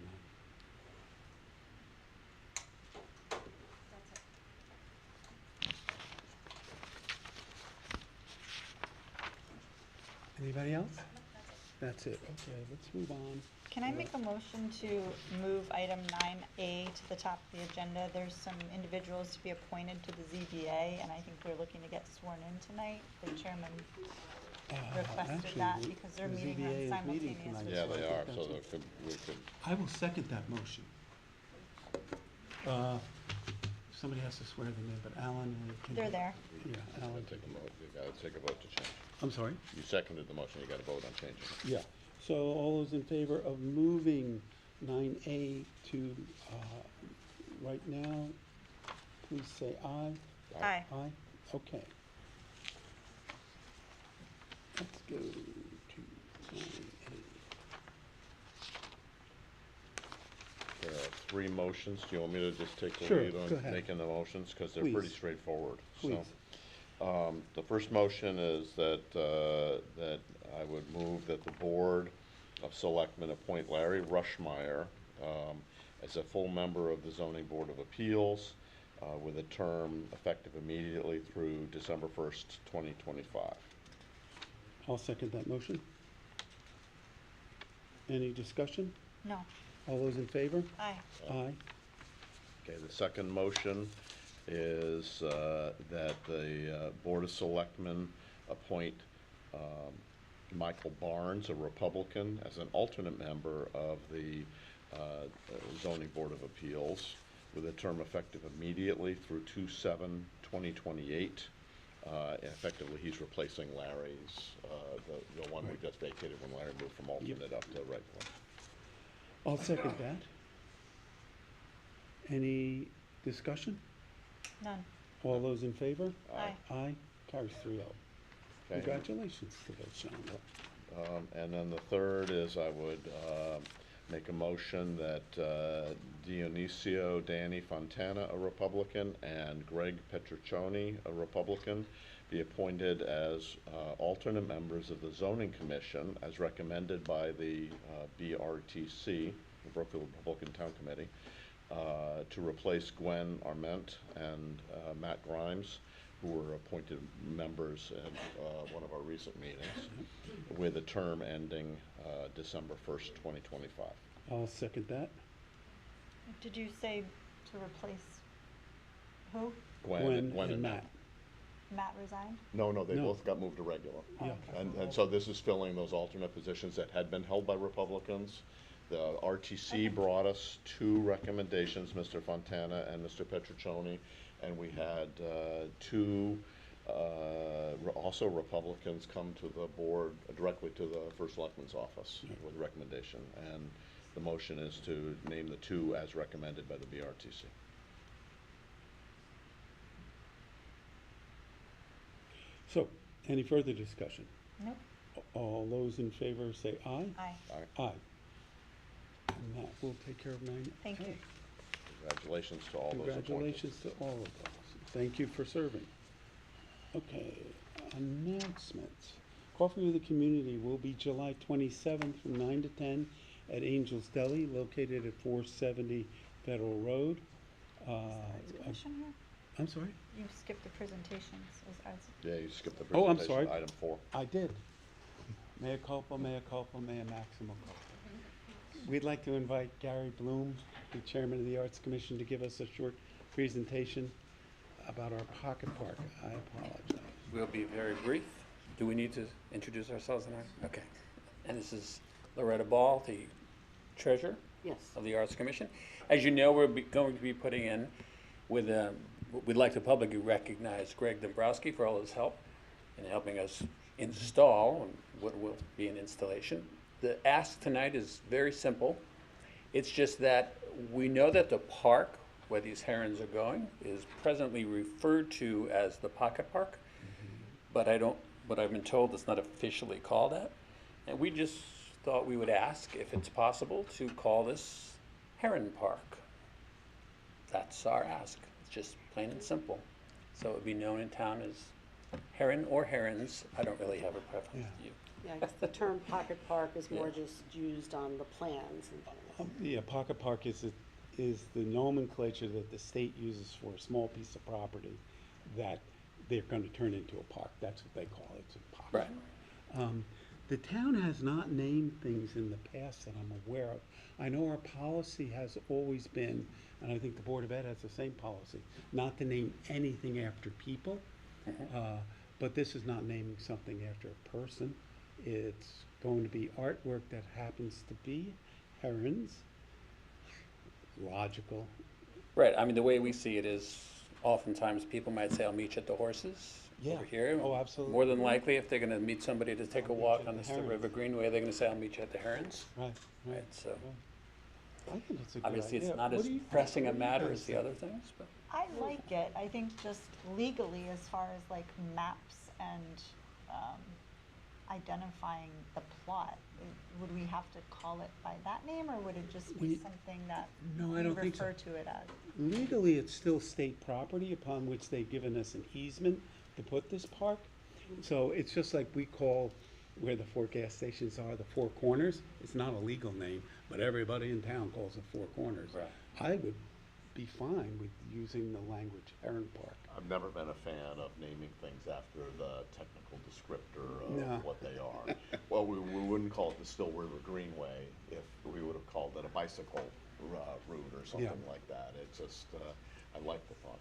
Anybody else? That's it. Okay, let's move on. Can I make a motion to move item 9A to the top of the agenda? There's some individuals to be appointed to the ZBA, and I think we're looking to get sworn in tonight. The chairman requested Actually, that because they're the meeting ZBA is them meeting simultaneously. tonight. Yeah, So I they think are, that's so it. we could, I will second that motion. Somebody has to swear them in, but Alan can. They're there. Yeah, you Alan. gotta take a vote to change. I'm sorry? You seconded the motion, you gotta vote on changing it. Yeah. So all those in favor of moving 9A to right now, please say aye. Aye. Aye? Okay. Let's go to 9A. There are three motions. Do you want me to just take the Sure, lead go on ahead. making the motions? Because they're Please. pretty straightforward. Please. So, the first motion is that, that I would move that the Board of Selectmen appoint Larry Rushmeyer as a full member of the Zoning Board of Appeals with a term effective immediately through December 1st, 2025. I'll second that motion. Any discussion? No. All those in favor? Aye. Aye. Okay, the second motion is that the Board of Selectmen appoint Michael Barnes, a Republican, as an alternate member of the Zoning Board of Appeals with a term effective immediately through 2/7/2028. Effectively, he's replacing Larry's, the one we just vacated when Larry moved from alternate up to regular. I'll second that. Any discussion? None. All those in favor? Aye. Aye. Carries 3-0. Okay. Congratulations to those gentlemen. And then the third is I would make a motion that Dionisio Danny Fontana, a Republican, and Greg Petriccioni, a Republican, be appointed as alternate members of the Zoning Commission as recommended by the BRTC, the Brookfield Republican Town Committee, to replace Gwen Arment and Matt Grimes, who were appointed members at one of our recent meetings, with a term ending December 1st, 2025. I'll second that. Did you say to replace who? Gwen and Matt. Matt resigned? No, they No. both got moved to regular. Yeah. And so this is filling those alternate positions that had been held by Republicans. The RTC brought us two recommendations, Mr. Fontana and Mr. Petriccioni, and we had two also Republicans come to the board, directly to the First Selectman's office with a recommendation. And the motion is to name the two as recommended by the BRTC. So, any further discussion? Nope. All those in favor say aye. Aye. Aye. Aye. And that will take care of 9A. Thank you. Congratulations to all those appointed. Congratulations to all of us. Thank you for serving. Okay, announcements. Coffee with the Community will be July 27th from 9 to 10 at Angel's Deli, located at 470 Federal Road. Is commission here? I'm sorry? You skipped the presentations as Yeah, you skipped the Oh, presentation. I'm sorry. Item 4. I did. Mea culpa, mea culpa, mea maxima culpa. We'd like to invite Gary Bloom, the chairman of the Arts Commission, to give us a short presentation about our pocket park. I apologize. We'll be very brief. Do we need to introduce ourselves tonight? Okay. And this is Loretta Ball, the treasurer of the Arts Commission. As you know, we're going to be putting in with, we'd like to publicly recognize Greg Dombrowski for all his help in helping us install what will be an installation. The ask tonight is very simple. It's just that we know that the park where these herons are going is presently referred to as the Pocket Park, but I've been told it's not officially called that. And we just thought we would ask if it's possible to call this Heron Park. That's our ask. It's just plain and simple. So it would be known in town as Heron or Herons. I don't really have a preference to you. Yeah, I guess the term pocket park is more just used on the plans and things. Yeah, pocket park is the nomenclature that the state uses for a small piece of property that they're going to turn into a park. That's what they call it. It's a pocket. Right. The town has not named things in the past that I'm aware of. I know our policy has always been, and I think the Board of Ed has the same policy, not to name anything after people. But this is not naming something after a person. It's going to be artwork that happens to be herons. Logical. Right. I mean, the way we see it is oftentimes people might say, I'll meet you at the horses over here. Oh, absolutely. More than likely, if they're going to meet somebody to take a walk on the this herons. River Greenway, they're going to say, I'll meet you at the herons. Right, Right. So I think it's a good obviously, idea. it's not What as do you pressing a what do you matter guys as the think? other things, but. I like it. I think just legally, as far as like maps and identifying the plot, would we have to call it by that name, or would it just be something that No, I we don't think so. refer to it as? Legally, it's still state property upon which they've given us an easement to put this park. So it's just like we call where the 4 gas stations are, the Four Corners. It's not a legal name, but everybody in town calls it Four Corners. Right. I would be fine with using the language Heron Park. I've never been a fan of naming things after the technical descriptor of No. what they are. Well, we wouldn't call it the Still River Greenway if we would have called it a bicycle route or something like that. It's just, I like the thought.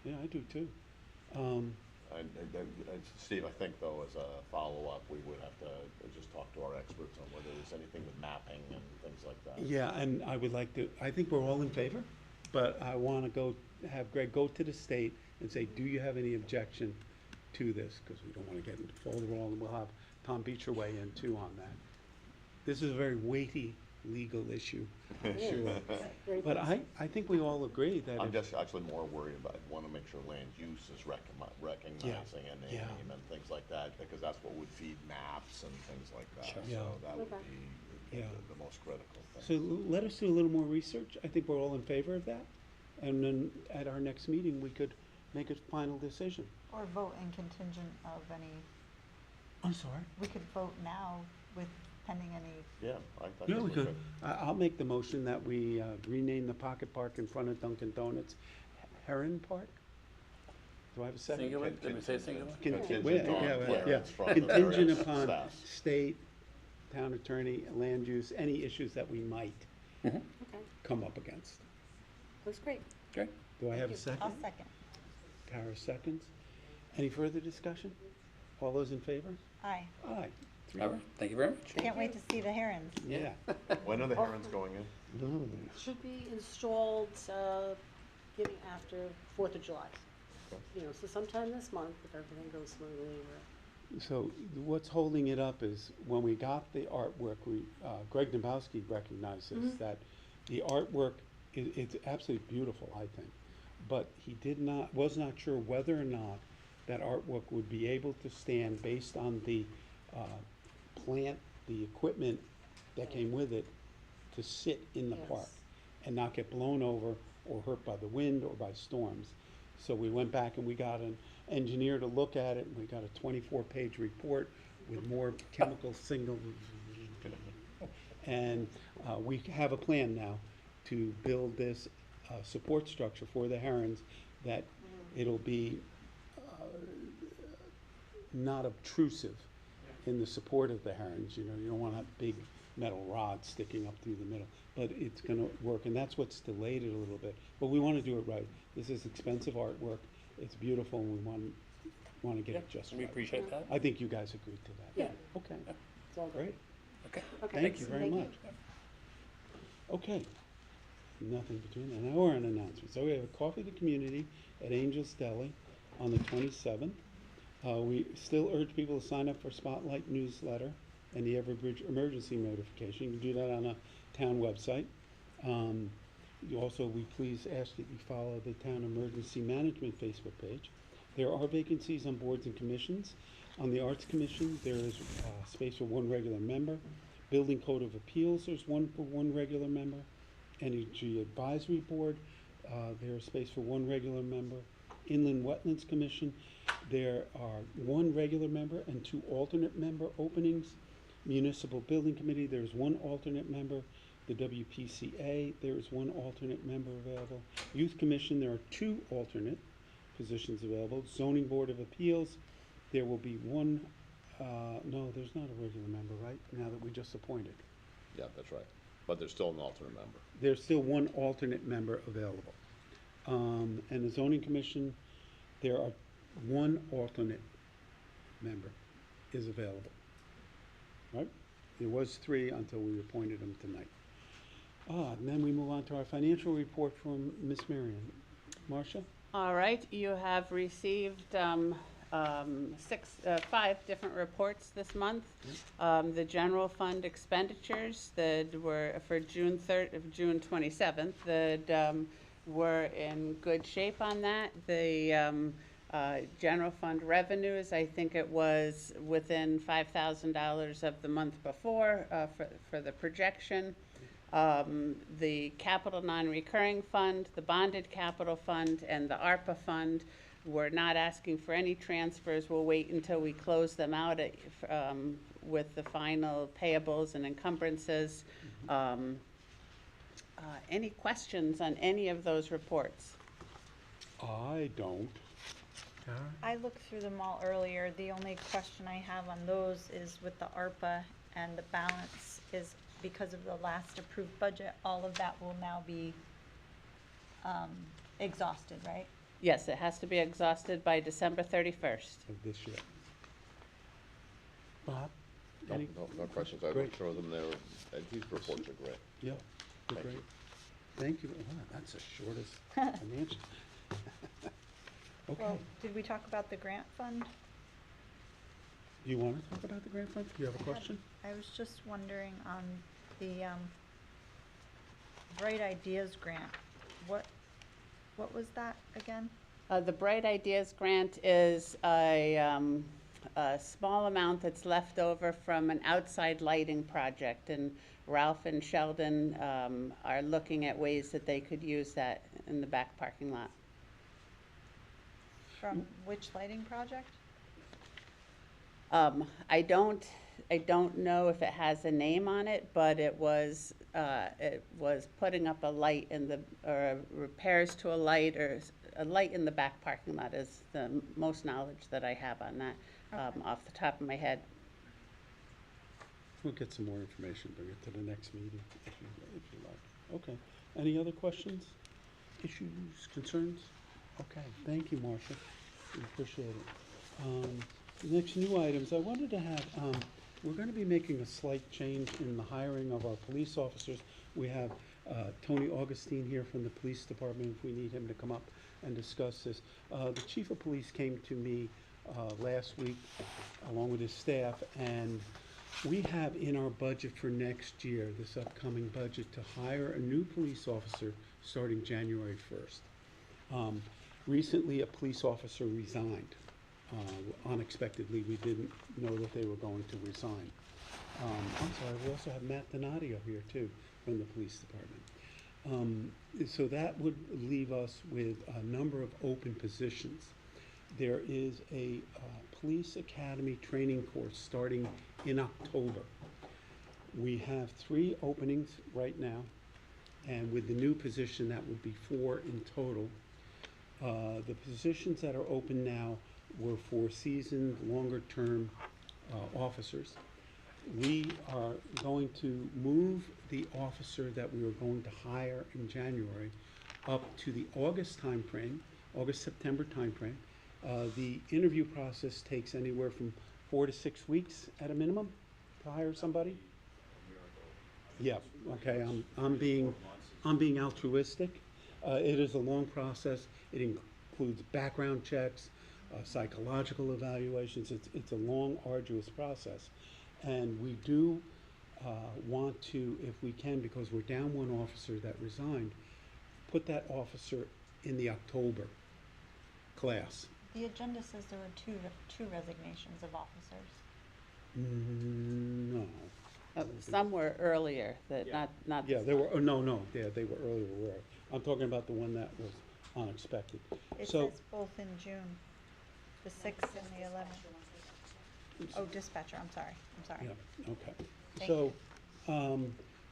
Yeah, I do too. And Steve, I think though, as a follow-up, we would have to just talk to our experts on whether there's anything with mapping and things like that. Yeah, and I would like to, I think we're all in favor, but I want to have Greg go to the state and say, do you have any objection to this? Because we don't want to get into folderol, and we'll have Tom Beecher weigh in too on that. This is a very weighty legal issue. Sure. But I think we all agree that I'm if- just actually more worried about, want to make sure land use is recognizing and naming and things like that, because that's what would feed maps and things like that. Sure. So Yeah. that would be Yeah. the most critical So thing. let us do a little more research. I think we're all in favor of that. And then at our next meeting, we could make a final decision. Or vote in contingent of any, I'm sorry? we could vote now with pending any. Yeah, I Yeah, think we we could. could. I'll make the motion that we rename the Pocket Park in front of Dunkin' Donuts Heron Park. Do I have a second? Singular? Did we say singular? Contingent Wait, on yeah, clearance from the Contingent various upon staffs. state, town attorney, land use, any issues that we might Okay, come up against. looks great. Okay. Do I have a I'll second? second. Tara seconds. Any further discussion? All those in favor? Aye. Aye. All right. Thank you very much. Can't wait to see the herons. Yeah. When are the herons going in? Should be installed, getting after 4th of July. You know, so sometime this month, if everything goes smoothly, So what's holding it up is when we got the artwork, Greg Dombrowski recognizes that the artwork, it's absolutely beautiful, I think. But he was not sure whether or not that artwork would be able to stand based on the plant, the equipment that came with it to sit in the park Yes. and not get blown over or hurt by the wind or by storms. So we went back and we got an engineer to look at it, and we got a 24-page report with more chemical signals. And we have a plan now to build this support structure for the herons that it'll be not obtrusive in the support of the herons. You know, you don't want to have big metal rods sticking up through the middle, but it's going to work, and that's what's delayed it a little bit. But we want to do it right. This is expensive artwork. It's beautiful, and we want to get it just right. We appreciate that. I think you guys agreed to that. Yeah. Okay. It's all good. Great. Okay. Okay. Thank you very much. Okay. Nothing between an hour and announcements. So we have a coffee to community at Angel's Deli on the 27th. We still urge people to sign up for Spotlight newsletter and the Everbridge emergency notification. You can do that on a town website. Also, we please ask that you follow the town emergency management Facebook page. There are vacancies on boards and commissions. On the Arts Commission, there is space for one regular member. Building Code of Appeals, there's one for one regular member. Energy Advisory Board, there's space for one regular member. Inland Wetlands Commission, there are one regular member and 2 alternate member openings. Municipal Building Committee, there's one alternate member. The WPCA, there's one alternate member available. Youth Commission, there are 2 alternate positions available. Zoning Board of Appeals, there will be one, no, there's not a regular member, right? Now that we just appointed. Yeah, that's right. But there's still an alternate member. There's still one alternate member available. And the Zoning Commission, there are one alternate member is available. Right? There was 3 until we appointed them tonight. And then we move on to our financial report from Miss Marion. Marcia? All right, you have received 5 different reports this month. The general fund expenditures that were for June 27th that were in good shape on that. The general fund revenues, I think it was within $5,000 of the month before for the projection. The capital non-recurring fund, the bonded capital fund, and the ARPA fund, we're not asking for any transfers. We'll wait until we close them out with the final payables and encumbrances. Any questions on any of those reports? I don't. I looked through them all earlier. The only question I have on those is with the ARPA and the balance is because of the last approved budget, all of that will now be exhausted, right? Yes, it has to be exhausted by December 31st. Of this year. Bob? No questions. I Great. went through them there, and these reports are great. Yeah, they're Thank great. you. Thank you. Wow, that's the shortest financial. Okay. Well, did we talk about the grant fund? You want to talk about the grant fund? Do you have a question? I was just wondering on the Bright Ideas grant, what was that again? The Bright Ideas grant is a small amount that's left over from an outside lighting project, and Ralph and Sheldon are looking at ways that they could use that in the back parking lot. From which lighting project? I don't know if it has a name on it, but it was putting up a light in the, or repairs to a light, or a light in the back parking lot is the most knowledge that I have on that, off the top of my head. We'll get some more information, bring it to the next meeting if you like. Okay. Any other questions, issues, concerns? Okay, thank you, Marcia. We appreciate it. The next new items, I wanted to have, we're going to be making a slight change in the hiring of our police officers. We have Tony Augustine here from the police department, if we need him to come up and discuss this. The chief of police came to me last week along with his staff, and we have in our budget for next year, this upcoming budget, to hire a new police officer starting January 1st. Recently, a police officer resigned. Unexpectedly, we didn't know that they were going to resign. I'm sorry, we also have Matt Donadio here too from the police department. So that would leave us with a number of open positions. There is a police academy training course starting in October. We have 3 openings right now, and with the new position, that would be 4 in total. The positions that are open now were for seasoned, longer-term officers. We are going to move the officer that we were going to hire in January up to the August timeframe, August-September timeframe. The interview process takes anywhere from 4 to 6 weeks at a minimum to hire somebody. Yeah, okay, I'm being altruistic. It is a long process. It includes background checks, psychological evaluations. It's a long, arduous process. And we do want to, if we can, because we're down one officer that resigned, put that officer in the October class. The agenda says there were two resignations of officers. No. Some were earlier, not. Yeah, they were, no, yeah, they were earlier, I'm talking about the one that was unexpected. It So, says both in June, the 6th and the 11th. Oh, dispatcher, I'm sorry. yeah, okay. Thank So,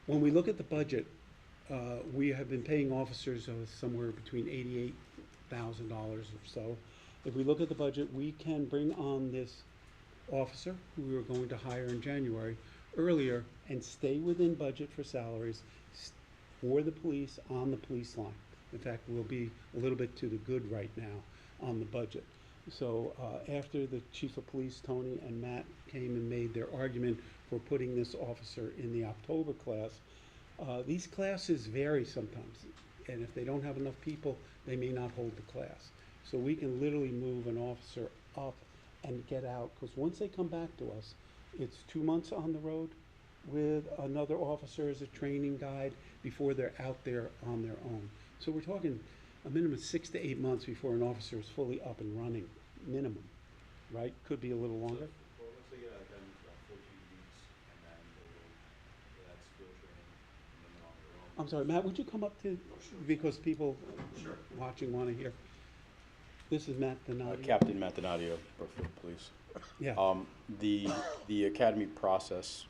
when we look at the budget, we have been paying officers somewhere between $88,000 or so. If we look at the budget, we can bring on this officer who we were going to hire in January earlier and stay within budget for salaries for the police on the police line. In fact, we'll be a little bit to the good right now on the budget. So after the chief of police, Tony and Matt, came and made their argument for putting this officer in the October class, these classes vary sometimes. And if they don't have enough people, they may not hold the class. So we can literally move an officer up and get out, because once they come back to us, it's 2 months on the road with another officer as a training guide before they're out there on their own. So we're talking a minimum of 6 to 8 months before an officer is fully up and running, minimum, right? Could be a little longer. Well, let's say, then 14 weeks, and then that's field training, and then on their own. I'm sorry, Matt, would you come up to, because people watching want to hear. This is Matt Donadio. Captain Matt Donadio, Brookfield Police. Yeah. The academy process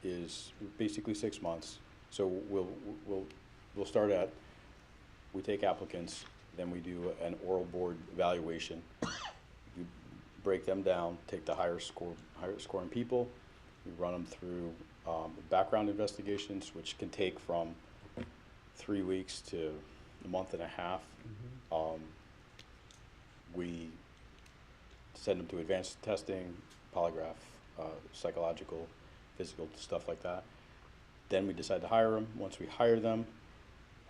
is basically 6 months. So we'll start at, we take applicants, then we do an oral board evaluation. We break them down, take the higher scoring people, we run them through background investigations, which can take from 3 weeks to a month and a half. We send them to advanced testing, polygraph, psychological, physical, stuff like that. Then we decide to hire them. Once we hire them,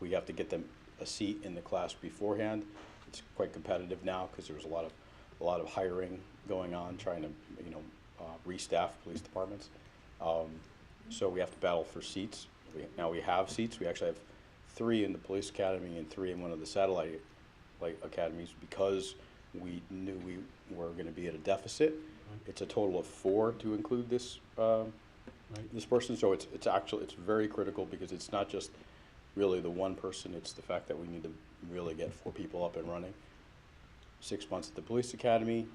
we have to get them a seat in the class beforehand. It's quite competitive now because there's a lot of hiring going on, trying to restaff police departments. So we have to battle for seats. Now we have seats. We actually have 3 in the police academy and 3 in one of the satellite academies because we knew we were going to be at a deficit. It's a total of 4 to include this this person. So it's very critical because it's not just really the one person. It's the fact that we need to really get 4 people up and running. 6 months at the police academy,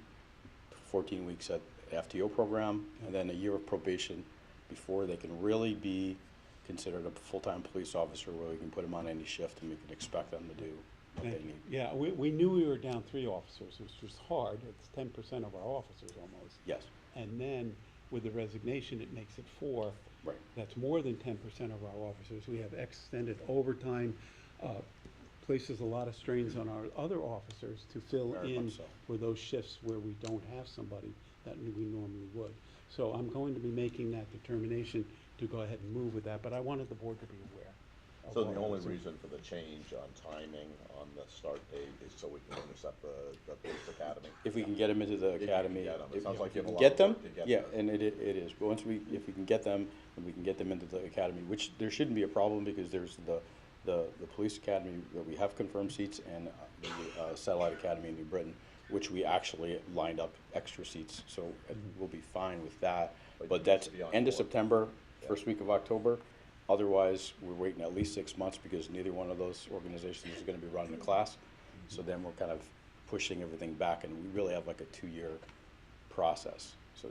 14 weeks at FTO program, and then a year of probation before they can really be considered a full-time police officer, where we can put them on any shift and we can expect them to do what they need. Yeah, we knew we were down 3 officers, which was hard. It's 10% of our officers almost. Yes. And then with the resignation, it makes it 4. Right. That's more than 10% of our officers. We have extended overtime, places a lot of strains on our other officers to fill Very in much so. for those shifts where we don't have somebody that we normally would. So I'm going to be making that determination to go ahead and move with that, but I wanted the board to be aware. of So what the I only was- reason for the change on timing on the start date is so we can intercept the police academy? If we can get them into the If you can academy, get 'em. It if sounds like we you have can a lot get of them, work to get yeah, them. and it is. But if we can get them, and we can get them into the academy, which there shouldn't be a problem because there's the police academy that we have confirmed seats, and the satellite academy in New Britain, which we actually lined up extra seats, so we'll be fine with that. But you need that's to be on end of board. September, first week of October, Otherwise, we're waiting at least 6 months because neither one of those organizations is gonna be running the class. So then we're kind of pushing everything back, and we really have like a 2-year process. So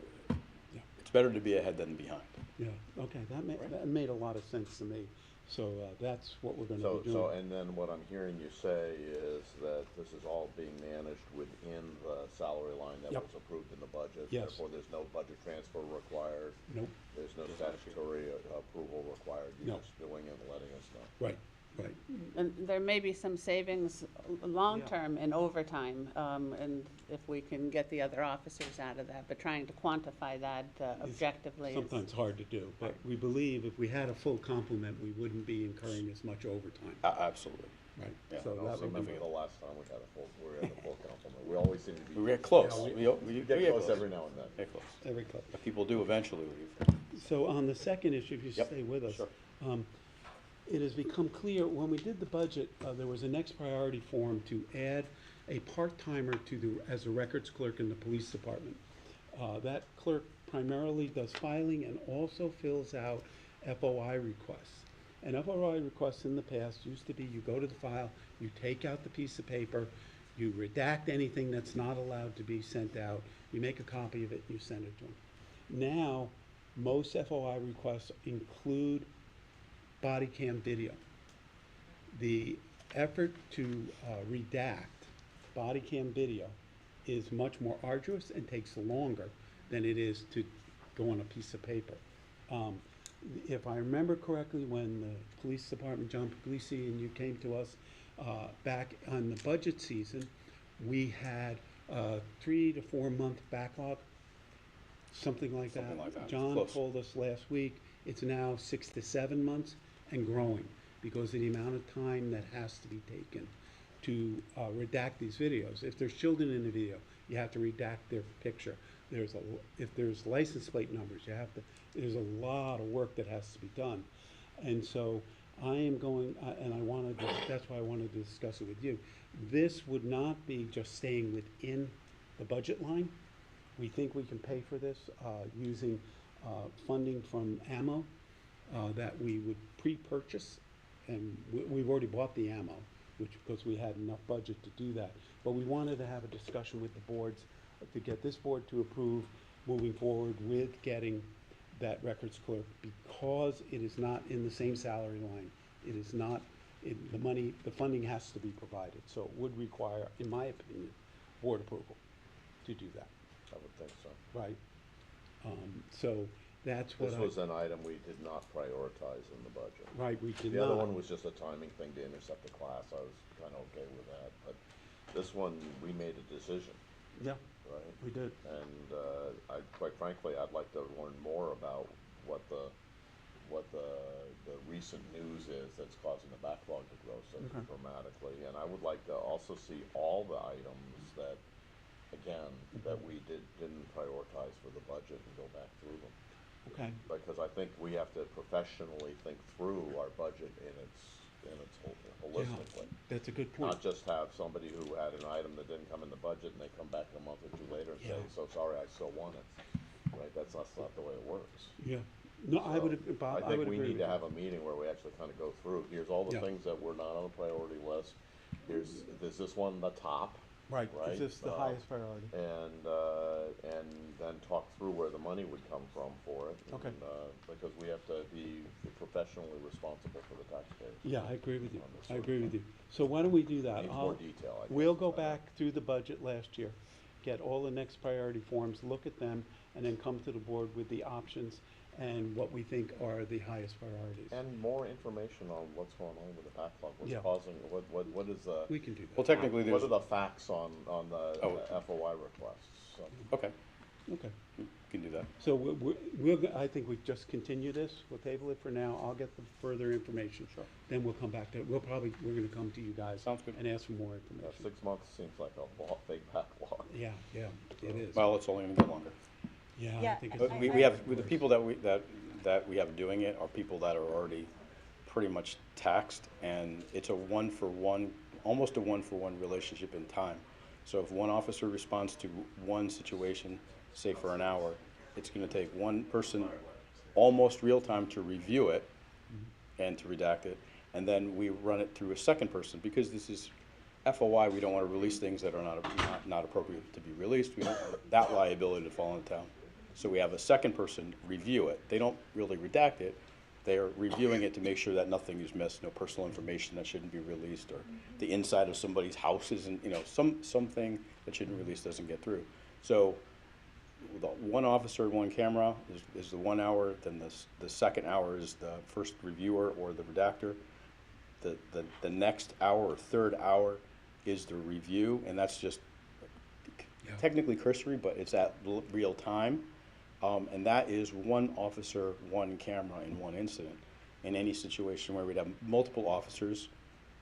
it's better to be ahead than behind. Yeah, okay, that made a lot of sense to me. So that's what we're gonna be doing. So, and then what I'm hearing you say is that this is all being managed within the salary line that Yep. was approved in the budget. Yes. Therefore, there's no budget transfer required. Nope. There's no statutory approval required. You're No. just doing it and letting us know. Right, right. And there may be some savings long-term in overtime, and if we can get the other officers out of that, but trying to quantify that objectively is. Sometimes hard to do, but we believe if we had a full complement, we wouldn't be incurring as much overtime. Absolutely. Right. Yeah. So I that also would remember be. the last time we had a full complement. We always seem to be. We get close. You know, We we get get close close. every now and then. Get close. Every club. But people do eventually leave. So on the second issue, if you Yep, stay with us. sure. It has become clear, when we did the budget, there was a next priority form to add a part-timer as a records clerk in the police department. That clerk primarily does filing and also fills out FOI requests. And FOI requests in the past used to be you go to the file, you take out the piece of paper, you redact anything that's not allowed to be sent out, you make a copy of it, and you send it to them. Now, most FOI requests include body cam video. The effort to redact body cam video is much more arduous and takes longer than it is to go on a piece of paper. If I remember correctly, when the police department, John Puglisi, and you came to us back on the budget season, we had a 3 to 4 month backlog, something like that. Something like that. John Close. told us last week it's now 6 to 7 months and growing because of the amount of time that has to be taken to redact these videos. If there's children in the video, you have to redact their picture. If there's license plate numbers, there's a lot of work that has to be done. And so I am going, and that's why I wanted to discuss it with you. This would not be just staying within the budget line. We think we can pay for this using funding from ammo that we would pre-purchase, and we've already bought the ammo, because we had enough budget to do that. But we wanted to have a discussion with the boards to get this board to approve moving forward with getting that records clerk, because it is not in the same salary line. It is not, the funding has to be provided, so it would require, in my opinion, board approval to do that. I would think so. Right. So that's what This was an item we did not prioritize in the budget. Right, we did The other not. one was just a timing thing to intercept the class. I was kind of okay with that, but this one, we made a decision, Yeah, right? we did. And quite frankly, I'd like to learn more about what the recent news is that's causing the backlog to grow so dramatically. And I would like to also see all the items that, again, that we didn't prioritize for the budget and go back through them. Okay. Because I think we have to professionally think through our budget in its holistically. That's a good point. Not just have somebody who had an item that didn't come in the budget and they come back a month or two later and say, so sorry, I still want it. Right, that's not the way it works. Yeah. No, I would, Bob, I I would think we agree need with to you. have a meeting where we actually kind of go through, here's all the Yeah. things that were not on the priority list. Is this one the top? Right, Right? is this the highest priority? And then talk through where the money would come from for it. Okay. And, because we have to be professionally responsible for the taxpayers. Yeah, I agree with you. on this I sort of agree with thing. you. So why don't we do that? Needs more detail, I guess. We'll go back through the budget last year, get all the next priority forms, look at them, and then come to the board with the options and what we think are the highest priorities. And more information on what's going on with the backlog, what's Yeah. causing, what is the. We can do that. Well, technically, What there's, are the facts on the FOI requests? So, okay, Okay. we can do that. So I think we just continue this, we'll table it for now, I'll get the further information. Sure. Then we'll come back to it, we're gonna come to you guys. Sounds good. And ask for more information. 6 months seems like a big backlog. Yeah, it is. Well, it's only gonna get longer. Yeah, I Yeah, think But it's. we have, with the people that we have doing it are people that are already pretty much taxed, and it's a one-for-one, almost a one-for-one relationship in time. So if one officer responds to one situation, say for an hour, it's gonna take one person almost real time to review it, and to redact it. And then we run it through a second person, because this is FOI, we don't want to release things that are not appropriate to be released. We don't want that liability to fall on the town. So we have a second person review it. They don't really redact it. They are reviewing it to make sure that nothing is missed, no personal information that shouldn't be released, or the inside of somebody's house isn't, something that shouldn't be released doesn't get through. So the one officer, one camera is the 1 hour, then the second hour is the first reviewer or the redactor. The next hour or third hour is the review, and that's just technically cursory, but it's at real time. And that is one officer, one camera in one incident. In any situation where we'd have multiple officers,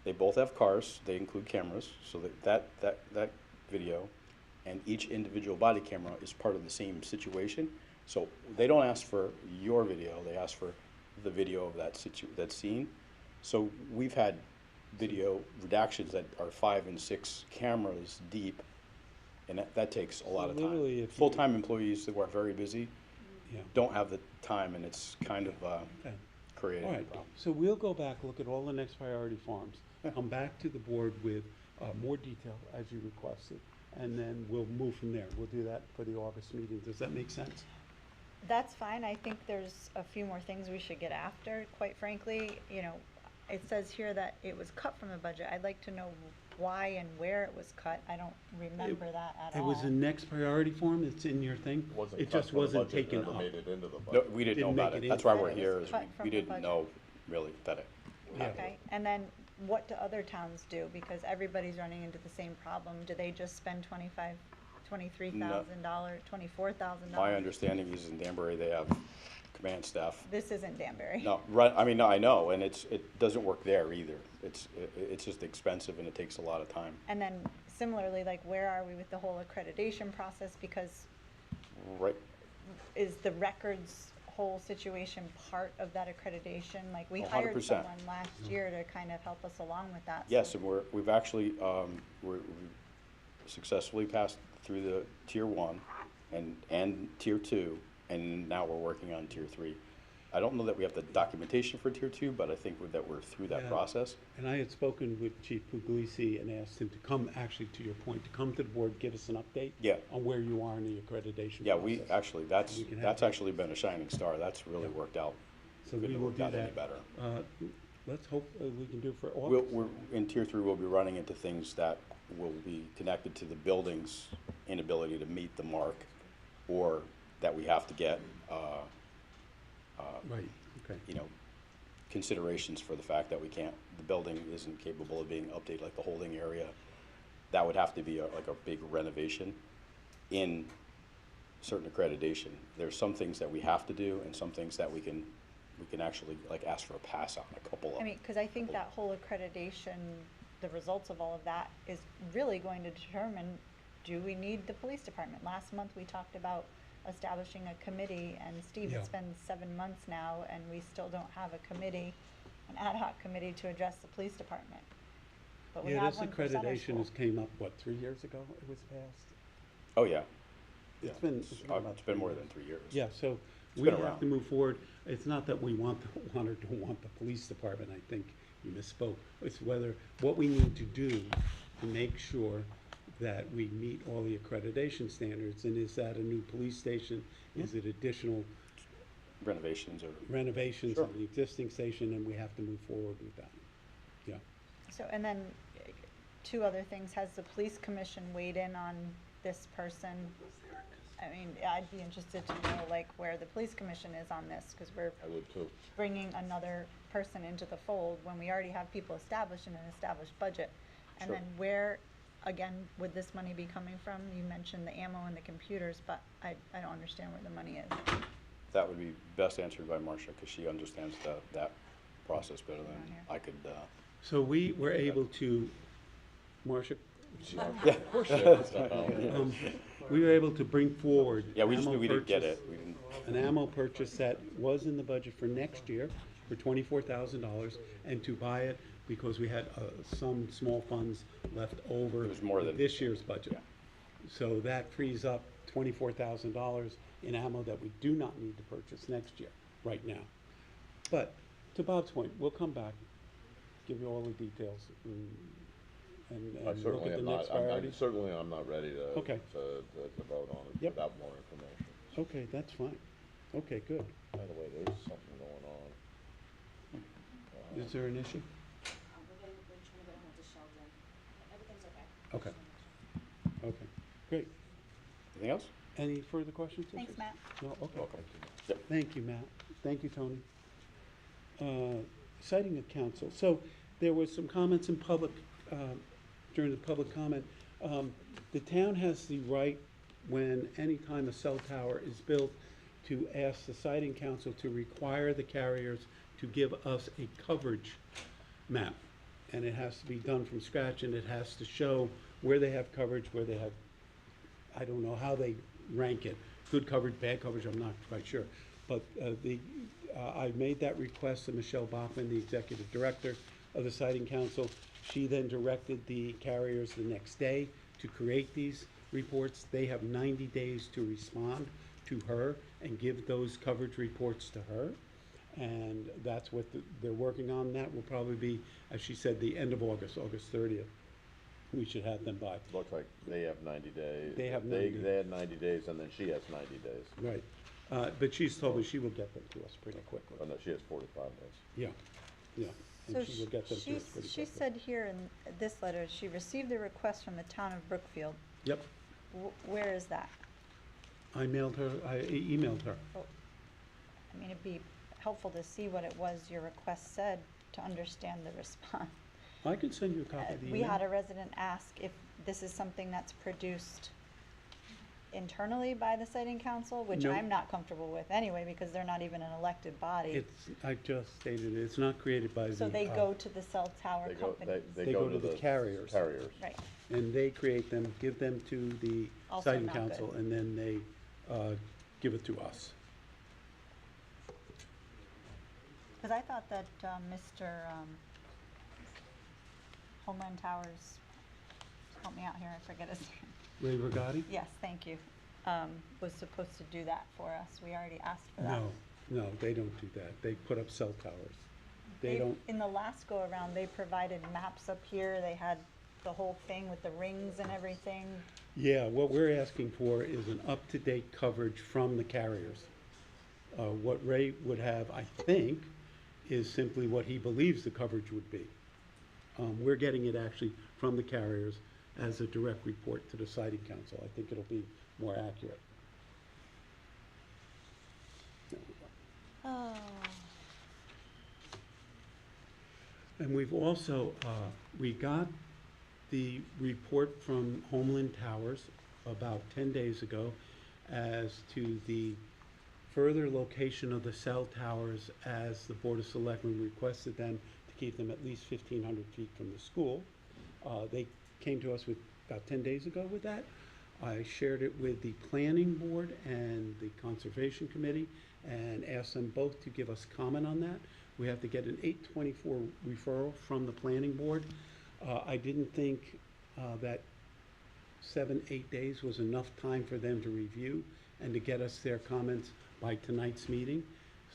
they both have cars, they include cameras, so that video and each individual body camera is part of the same situation. So they don't ask for your video, they ask for the video of that scene. So we've had video redactions that are 5 and 6 cameras deep, and that takes a lot of time. Full-time employees that are very busy don't have the time, and it's kind of creating All a right, problem. so we'll go back, look at all the next priority farms, come back to the board with more detail as you requested, and then we'll move from there. We'll do that for the August meeting. Does that make sense? That's fine. I think there's a few more things we should get after, quite frankly. It says here that it was cut from the budget. I'd like to know why and where it was cut. I don't remember that at all. It was the next priority form. It's in your thing. It just wasn't taken up. No, we didn't know about it. That's why we're here, is cut from we the didn't budget. know really that it. Okay, and then what do other towns do? Because everybody's running into the same problem. Do they just spend $23,000, $24,000? My understanding is in Danbury, they have command staff. This isn't Danbury. No, no, I know, and it doesn't work there either. It's just expensive and it takes a lot of time. And then similarly, like, where are we with the whole accreditation process? Because Right. is the records whole situation part of that accreditation? Like, we 100%. hired someone last year to kind of help us along with that. Yes, and we've actually, we've successfully passed through the tier 1 and tier 2, and now we're working on tier 3. I don't know that we have the documentation for tier 2, but I think that we're through that Yeah. process. And I had spoken with Chief Puglisi and asked him to come, actually, to your point, to come to the board, give us an update on where you are in the accreditation Yeah, process. we actually, that's We can have that. actually been a shining star. That's really worked out. So we Couldn't have will worked do out any that. better. Let's hope we can do it for August. In tier 3, we'll be running into things that will be connected to the building's inability to meet the mark, or that we have to get, Right, okay. considerations for the fact that the building isn't capable of being updated, like the holding area. That would have to be like a big renovation in certain accreditation. There's some things that we have to do, and some things that we can actually like ask for a pass on, a couple of. I mean, because I think that whole accreditation, the results of all of that is really going to determine, do we need the police department? Last month, we talked about establishing a committee, and Steve, it's been 7 months now, and we still don't have a committee, an ad hoc committee to address the police department. But we have This one for center accreditation school. has came up, 3 years ago it was passed? Oh, yeah. It's been It's been more than 3 years. Yeah, so It's we been have around. to move forward. It's not that we want or don't want the police department, I think you misspoke. It's what we need to do to make sure that we meet all the accreditation standards, and is that a new police station? Is it additional Renovations or. renovations Sure. of the existing station, and we have to move forward with that? Yeah. So, and then, 2 other things, has the police commission weighed in on this person? I mean, I'd be interested to know, like, where the police commission is on this, because we're bringing another person into the fold when we already have people established in an established budget. And Sure. then where, again, would this money be coming from? You mentioned the ammo and the computers, but I don't understand where the money is. That would be best answered by Marcia, because she understands that process better than I could. So we were able to, Marcia? Yeah. Of course she is. We were able to bring forward. Yeah, we just ammo knew we didn't get purchase- it. We didn't. An ammo purchase that was in the budget for next year for $24,000, and to buy it because we had some small funds left over. It was more than. This year's budget. Yeah. So that frees up $24,000 in ammo that we do not need to purchase next year, right now. But To Bob's point, we'll come back, give you all the details, and I look certainly at the am next not, priorities. certainly I'm not ready to, Okay. to vote on it Yep. without more information. Okay, that's fine. Okay, good. By the way, there's something going on. Is there an issue? We're trying to get home to Sheldon. Everything's okay. Okay. Okay, great. Anything else? Any further questions? Thanks, Matt. No, okay. Welcome. Thank you, Matt. Thank you, Tony. Citing of council. So there was some comments in public, during the public comment. The town has the right, when anytime a cell tower is built, to ask the siting council to require the carriers to give us a coverage map. And it has to be done from scratch, and it has to show where they have coverage, where they have, I don't know how they rank it, good coverage, bad coverage, I'm not quite sure. But I made that request to Michelle Bachman, the executive director of the siting council. She then directed the carriers the next day to create these reports. They have 90 days to respond to her and give those coverage reports to her. And that's what they're working on. That will probably be, as she said, the end of August, August 30th. We should have them by. Looks like they have 90 days. They have 90 days. They had 90 days, and then she has 90 days. Right. But she's told me she will get them to us pretty quickly. Oh, no, she has 45 days. Yeah, yeah. So And she will get them to us pretty she quickly. said here in this letter, she received a request from the town of Brookfield. Yep. Where is that? I emailed her. Oh, I mean, it'd be helpful to see what it was your request said to understand the response. I can send you a copy of the email. We had a resident ask if this is something that's produced internally by the siting council, which No. I'm not comfortable with anyway, because they're not even an elected body. I just stated it. It's not created by the. So they go to the cell tower company. They go to the carriers. Right. And they create them, give them to the Also siting not council, good. and then they give it to us. Because I thought that Mr. Homeland Towers, help me out here, I forget his name. Ray Rigotti? Yes, thank you. Was supposed to do that for us. We already asked for that. No, they don't do that. They put up cell towers. They don't, In the last go-around, they provided maps up here. They had the whole thing with the rings and everything. yeah, what we're asking for is an up-to-date coverage from the carriers. What Ray would have, I think, is simply what he believes the coverage would be. We're getting it actually from the carriers as a direct report to the siting council. I think it'll be more accurate. There we go. Oh. And we've also, we got the report from Homeland Towers about 10 days ago as to the further location of the cell towers as the Board of Selectmen requested them to keep them at least 1,500 feet from the school. They came to us with about 10 days ago with that. I shared it with the Planning Board and the Conservation Committee and asked them both to give us comment on that. We have to get an 824 referral from the Planning Board. I didn't think that 7-8 days was enough time for them to review and to get us their comments by tonight's meeting.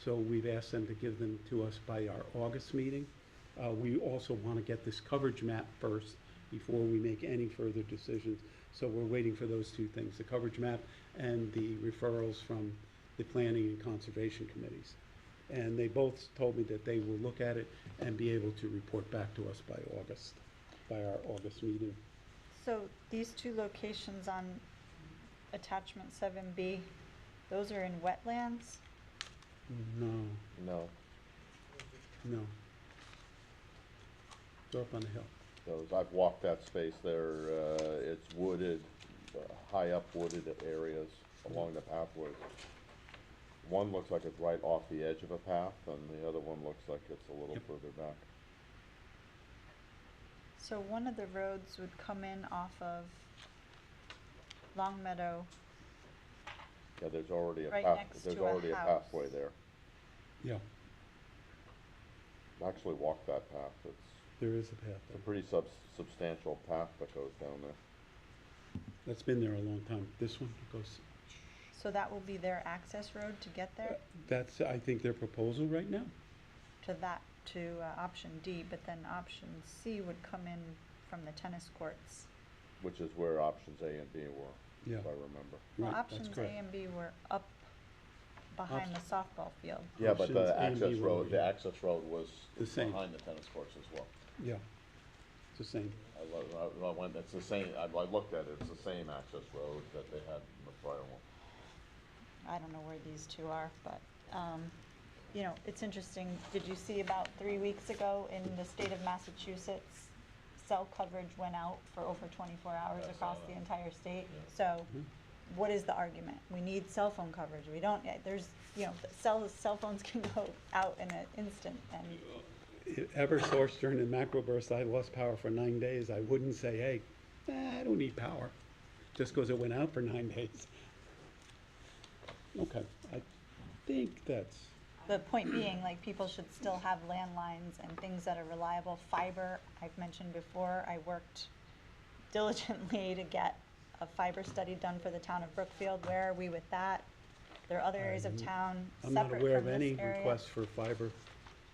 So we've asked them to give them to us by our August meeting. We also want to get this coverage map first before we make any further decisions. So we're waiting for those two things, the coverage map and the referrals from the Planning and Conservation Committees. And they both told me that they will look at it and be able to report back to us by August, by our August meeting. So these two locations on attachment 7B, those are in wetlands? No, No, no. They're up on the hill. those, I've walked that space there, it's wooded, high up wooded areas along the pathways. One looks like it's right off the edge of a path, and the other one looks like it's a little further back. So one of the roads would come in off of Long Meadow. Yeah, there's already a Right path, next there's to a already a house. pathway there. Yeah, I actually walked that path, it's there is a path a there. pretty substantial path that goes down there. That's been there a long time. This one goes, So that will be their access road to get there? that's, I think, their proposal right now. to that, to option D, but then option C would come in from the tennis courts. Which is where options A and B were, Yeah. if I remember. Well, Right, that's options A correct. and B were up behind the softball field. Yeah, but Options the A and B access were road, over the here. access road was The same. behind the tennis courts as well. Yeah, it's the same. I went, it's the same, I looked at it, it's the same access road that they had in the prior one. I don't know where these two are, but, you know, it's interesting. Did you see about 3 weeks ago in the state of Massachusetts, cell coverage went out for over 24 hours across the entire state? So what is the argument? We need cell phone coverage. We don't, there's, you know, cell phones can go out in an instant, and Eversource during the macro burst, I lost power for 9 days. I wouldn't say, hey, I don't need power, just because it went out for 9 days. Okay, I think that's, the point being, like, people should still have landlines and things that are reliable. Fiber, I've mentioned before, I worked diligently to get a fiber study done for the town of Brookfield. Where are we with that? There are other areas of town I'm not separate aware from of this any area. requests for fiber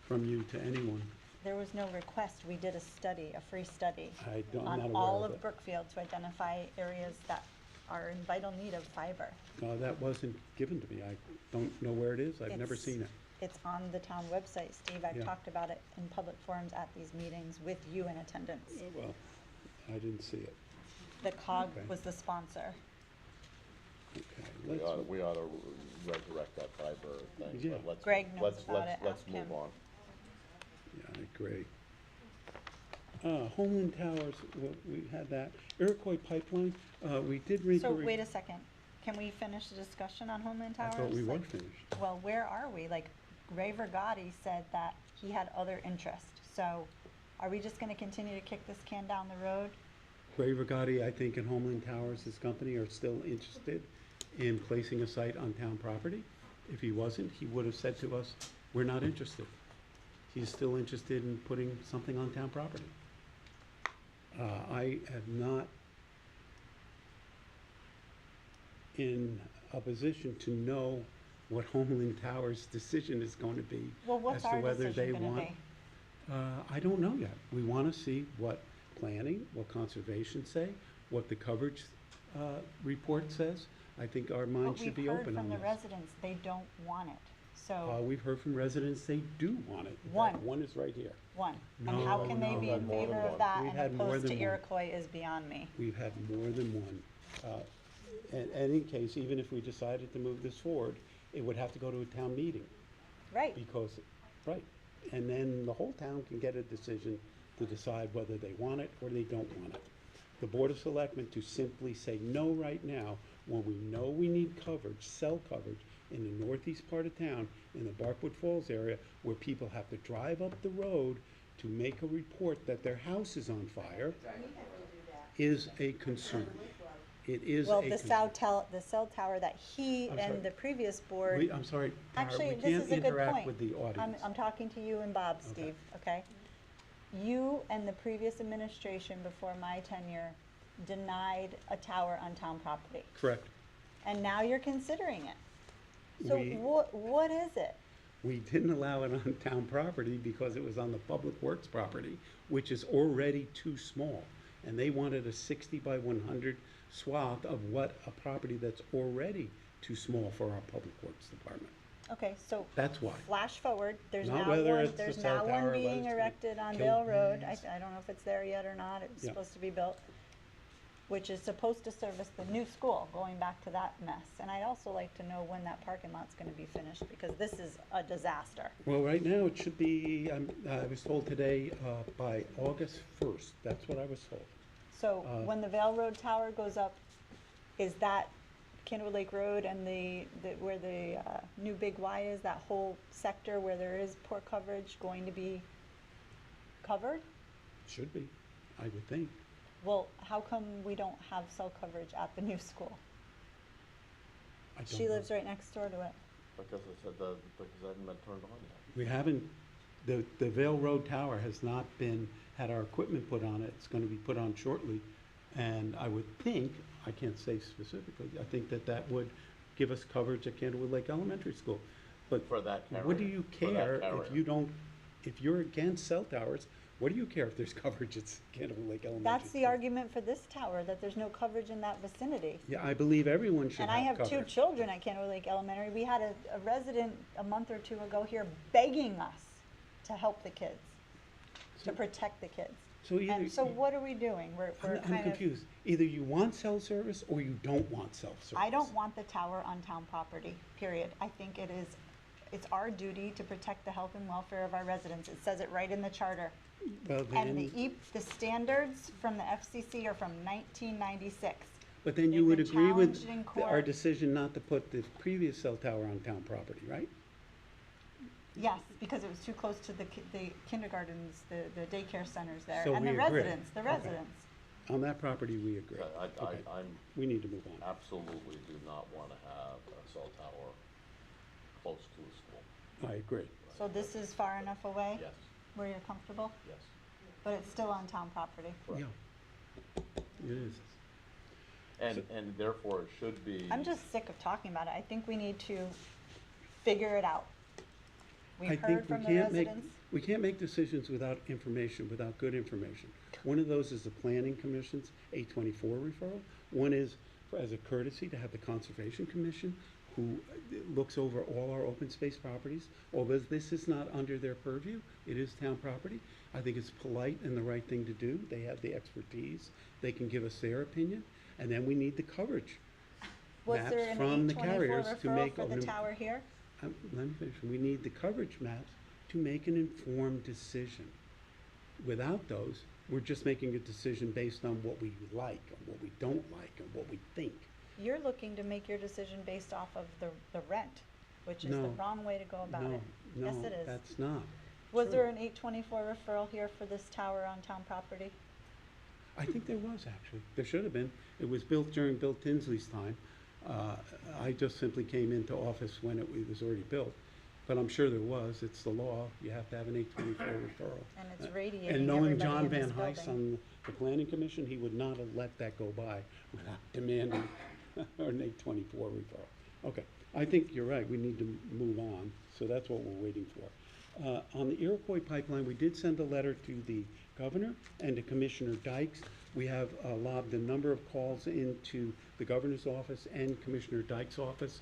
from you to anyone. There was no request. We did a study, a free study, I'm not on aware all of of it. Brookfield to identify areas that are in vital need of fiber. No, that wasn't given to me. I don't know where it is. I've never It's- seen it. It's on the town website, Steve. I've Yeah. talked about it in public forums at these meetings with you in attendance. Well, I didn't see it. The COG Okay. was the sponsor. Okay, We ought to resurrect that fiber thing, Yeah. but let's, Greg knows let's, about let's, it. let's Ask move him. on. Yeah, great. Homeland Towers, we had that. Iroquois Pipeline, we did read. So wait a second. Can we finish the discussion on Homeland I Towers? thought we were Like, finished. well, where are we? Like, Ray Vergotti said that he had other interest. So are we just gonna continue to kick this can down the road? Ray Vergotti, I think, and Homeland Towers, his company, are still interested in placing a site on town property. If he wasn't, he would have said to us, we're not interested. He's still interested in putting something on town property. I am not in a position to know what Homeland Towers' decision is going to be Well, what's as to our whether they decision gonna want. I don't know yet. We want to see what planning, what conservation say, what the coverage report says. I think our minds should be But we've open heard on from the this. residents, they don't want it. So, We've heard from residents, they do want it. In One. fact, one is right here. one. And how can they No, be no, in more than favor of one. that We've and had more opposed to than one. Iroquois is beyond me. We've had more than one. And in case, even if we decided to move this forward, it would have to go to a town meeting. Right. Because, right, and then the whole town can get a decision to decide whether they want it or they don't want it. The Board of Selectmen to simply say no right now, when we know we need coverage, cell coverage, in the northeast part of town, in the Barkwood Falls area, where people have to drive up the road to make a report that their house is on fire, is a concern. It is a Well, concern. the cell tower that he I'm sorry. and the previous board. I'm sorry, Tara, Actually, we this can't is a good interact point. with the audience. I'm talking to you and Bob, Steve, okay? You and the previous administration before my tenure denied a tower on town property, Correct. and now you're considering it. So We- what is it? We didn't allow it on town property because it was on the Public Works property, which is already too small. And they wanted a 60 by 100 swath of what a property that's already too small for our Public Works Department. Okay, so That's why. flash forward, there's Not now whether one, it's a there's cell now tower, one whether being it's gonna erected on kill Vale Road. bees. I don't know if it's there yet or not, it's Yeah. supposed to be built, which is supposed to service the new school, going back to that mess. And I'd also like to know when that parking lot's gonna be finished, because this is a disaster. Well, right now, it should be, I was told today, by August 1st. That's what I was told. So when the Vale Road Tower goes up, is that Candlewood Lake Road and where the new Big Y is, that whole sector where there is poor coverage, going to be covered? Should be, I would think. Well, how come we don't have cell coverage at the new school? I don't She know. lives right next door to it. Because it said because it hadn't been turned on yet. We haven't, the Vale Road Tower has not been, had our equipment put on it. It's gonna be put on shortly. And I would think, I can't say specifically, I think that would give us coverage at Candlewood Lake Elementary School. But For that what do carrier, you for that care carrier. if you don't if you're against cell towers, what do you care if there's coverage at Candlewood Lake Elementary? That's the argument for this tower, that there's no coverage in that vicinity. Yeah, I believe everyone should And have I have two coverage. children at Candlewood Lake Elementary. We had a resident a month or two ago here begging us to help the kids, to protect the kids. So either And so what are we doing? We're I'm kind of, confused. Either you want cell service or you don't want cell service. I don't want the tower on town property, period. I think it's our duty to protect the health and welfare of our residents. It says it right in the charter. Well, And then, the standards from the FCC are from 1996. but then you they've would been agree with challenged in our court. decision not to put the previous cell tower on town property, right? Yes, because it was too close to the kindergartens, the daycare centers there, So and the we agree. residents, the Okay. residents. On that property, we agree. Okay. I'm We need to move on. absolutely do not want to have a cell tower close to a school. I agree. So this is far enough away? Yes, Where you're comfortable? yes. But it's still on town property? Yeah. It is. And therefore it should be. I'm just sick of talking about it. I think we need to figure it out. I We've think heard from the residents. we can't make decisions without information, without good information. One of those is the planning commission's 824 referral. One is as a courtesy to have the conservation commission who looks over all our open space properties. Although this is not under their purview, it is town property. I think it's polite and the right thing to do. They have the expertise. They can give us their opinion. And then we need the coverage Was maps there an from the 824 carriers to referral make. for the tower here? Let me finish. We need the coverage maps to make an informed decision. Without those, we're just making a decision based on what we like, and what we don't like, and what we think. You're looking to make your decision based off of the rent, which is the No. wrong way to go about No, it. no, Yes, it is. that's not. Was true. there an 824 referral here for this tower on town property? I think there was, actually. There should have been. It was built during Bill Tinsley's time. I just simply came into office when it was already built. But I'm sure there was. It's the law. You have to have an 824 referral. And it's radiating And knowing everybody John in this Van Heist building. on the planning commission, he would not have let that go by without demanding an 824 referral. Okay, I think you're right. We need to move on. So that's what we're waiting for. On the Iroquois pipeline, we did send a letter to the governor and to Commissioner Dykes. We have lobbed a number of calls into the governor's office and Commissioner Dykes' office.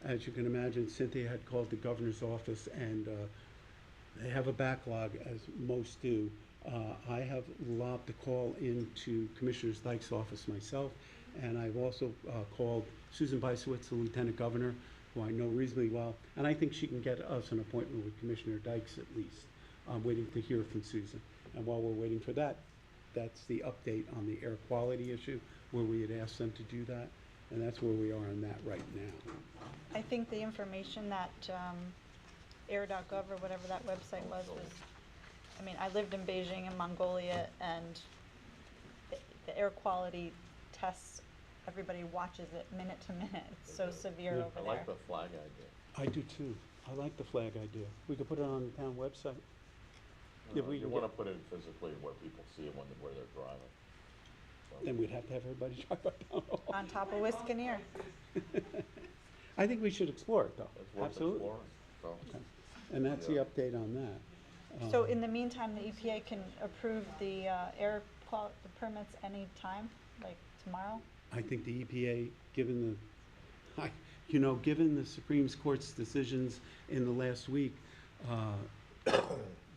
As you can imagine, Cynthia had called the governor's office, and they have a backlog, as most do. I have lobbed a call into Commissioner Dykes' office myself, and I've also called Susan Beisowitz, the lieutenant governor, who I know reasonably well, and I think she can get us an appointment with Commissioner Dykes at least. I'm waiting to hear from Susan. And while we're waiting for that, that's the update on the air quality issue, where we had asked them to do that, and that's where we are on that right now. I think the information that air.gov or whatever that website was, I mean, I lived in Beijing and Mongolia, and the air quality tests, everybody watches it minute to minute. It's so severe over I there. like the flag idea. I do too. I like the flag idea. We could put it on the town website. If we You can want to get- put it physically where people see it where they're driving. So- Then we'd have to have everybody drive up down the hall. On top of Wisconsin. I think we should explore it, though. It's worth Absolutely. exploring, so. Okay. And that's the update on that. So in the meantime, the EPA can approve the air quality permits any time, like tomorrow? I think the EPA, given given the Supreme Court's decisions in the last week,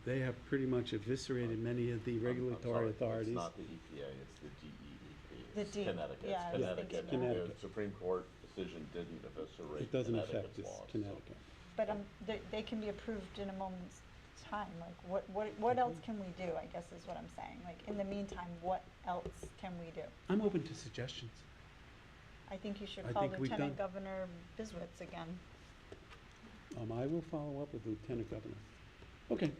they have pretty much eviscerated many of the I'm regulatory sorry, authorities. It's not the EPA, it's the DEEP. The It's D- Connecticut. yeah, I It's was Connecticut. thinking that. Connecticut. The Supreme Court decision didn't eviscerate It doesn't affect Connecticut's this laws. so- Connecticut. But they can be approved in a moment's time. Like, what else can we do, I guess is what I'm saying. Like, in the meantime, what else can we do? I'm open to suggestions. I think you should I call think we've Lieutenant done- Governor Biswitz again. I will follow up with Lieutenant Governor. Okay,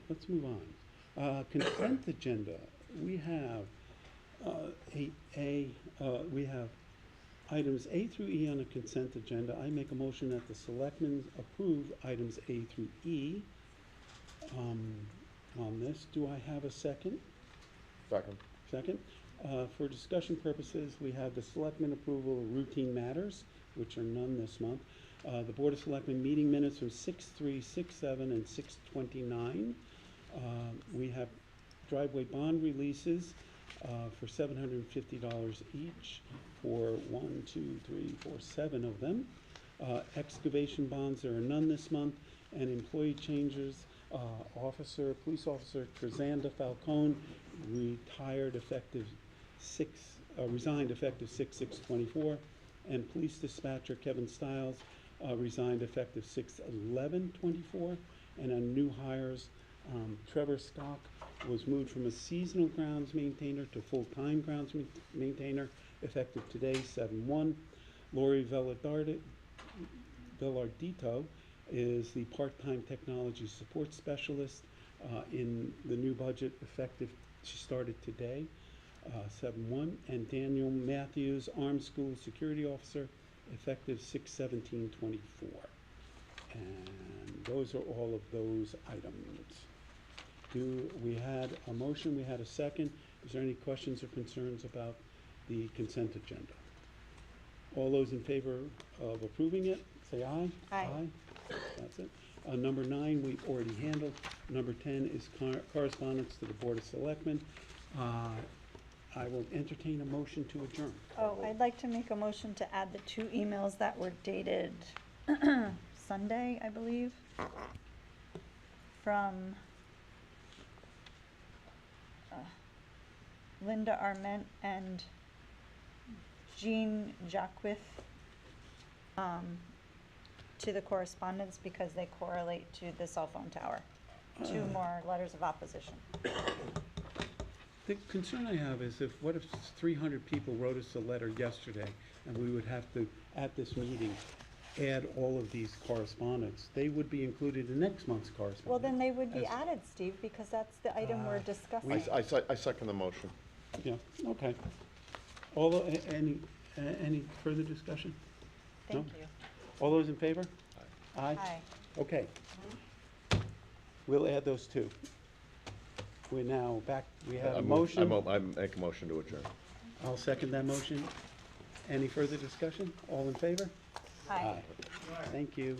let's move on. Consent agenda. We have 8A, we have items A through E on the consent agenda. I make a motion that the selectmen approve items A through E on this. Do I have a second? Second. Second. For discussion purposes, we have the selectmen approval of routine matters, which are none this month. The Board of Selectmen meeting minutes from 6/3, 6/7, and 6/29. We have driveway bond releases for $750 each for 7 of them. Excavation bonds, there are none this month, and employee changes, police officer Trizanda Falcone resigned effective 6/6/24, and police dispatcher Kevin Stiles resigned effective 6/11/24, and on new hires, Trevor Stock was moved from a seasonal grounds maintainer to full-time grounds maintainer effective today, 7/1. Lori Villardito is the part-time technology support specialist in the new budget effective, she started today, 7/1. And Daniel Matthews, Armed School Security Officer, effective 6/17/24. And those are all of those items. We had a motion, we had a second. Is there any questions or concerns about the consent agenda? All those in favor of approving it, say aye. Aye. That's it. Number 9, we've already handled. Number 10 is correspondence to the Board of Selectmen. I will entertain a motion to adjourn. Oh, I'd like to make a motion to add the 2 emails that were dated Sunday, I believe, from Linda Arment and Jean Jacquith to the correspondence because they correlate to the cell phone tower. 2 more letters of opposition. The concern I have is what if 300 people wrote us a letter yesterday and we would have to, at this meeting, add all of these correspondence? They would be included in next month's correspondence. Well, then they would be As- added, Steve, because that's the item we're discussing. I second the motion. Yeah, okay. Any further discussion? Thank No? you. All those in favor? Aye. Aye. Okay. We'll add those 2. We're now back, we have a motion. I make a motion to adjourn. I'll second that motion. Any further discussion? All in favor? Aye. Thank you.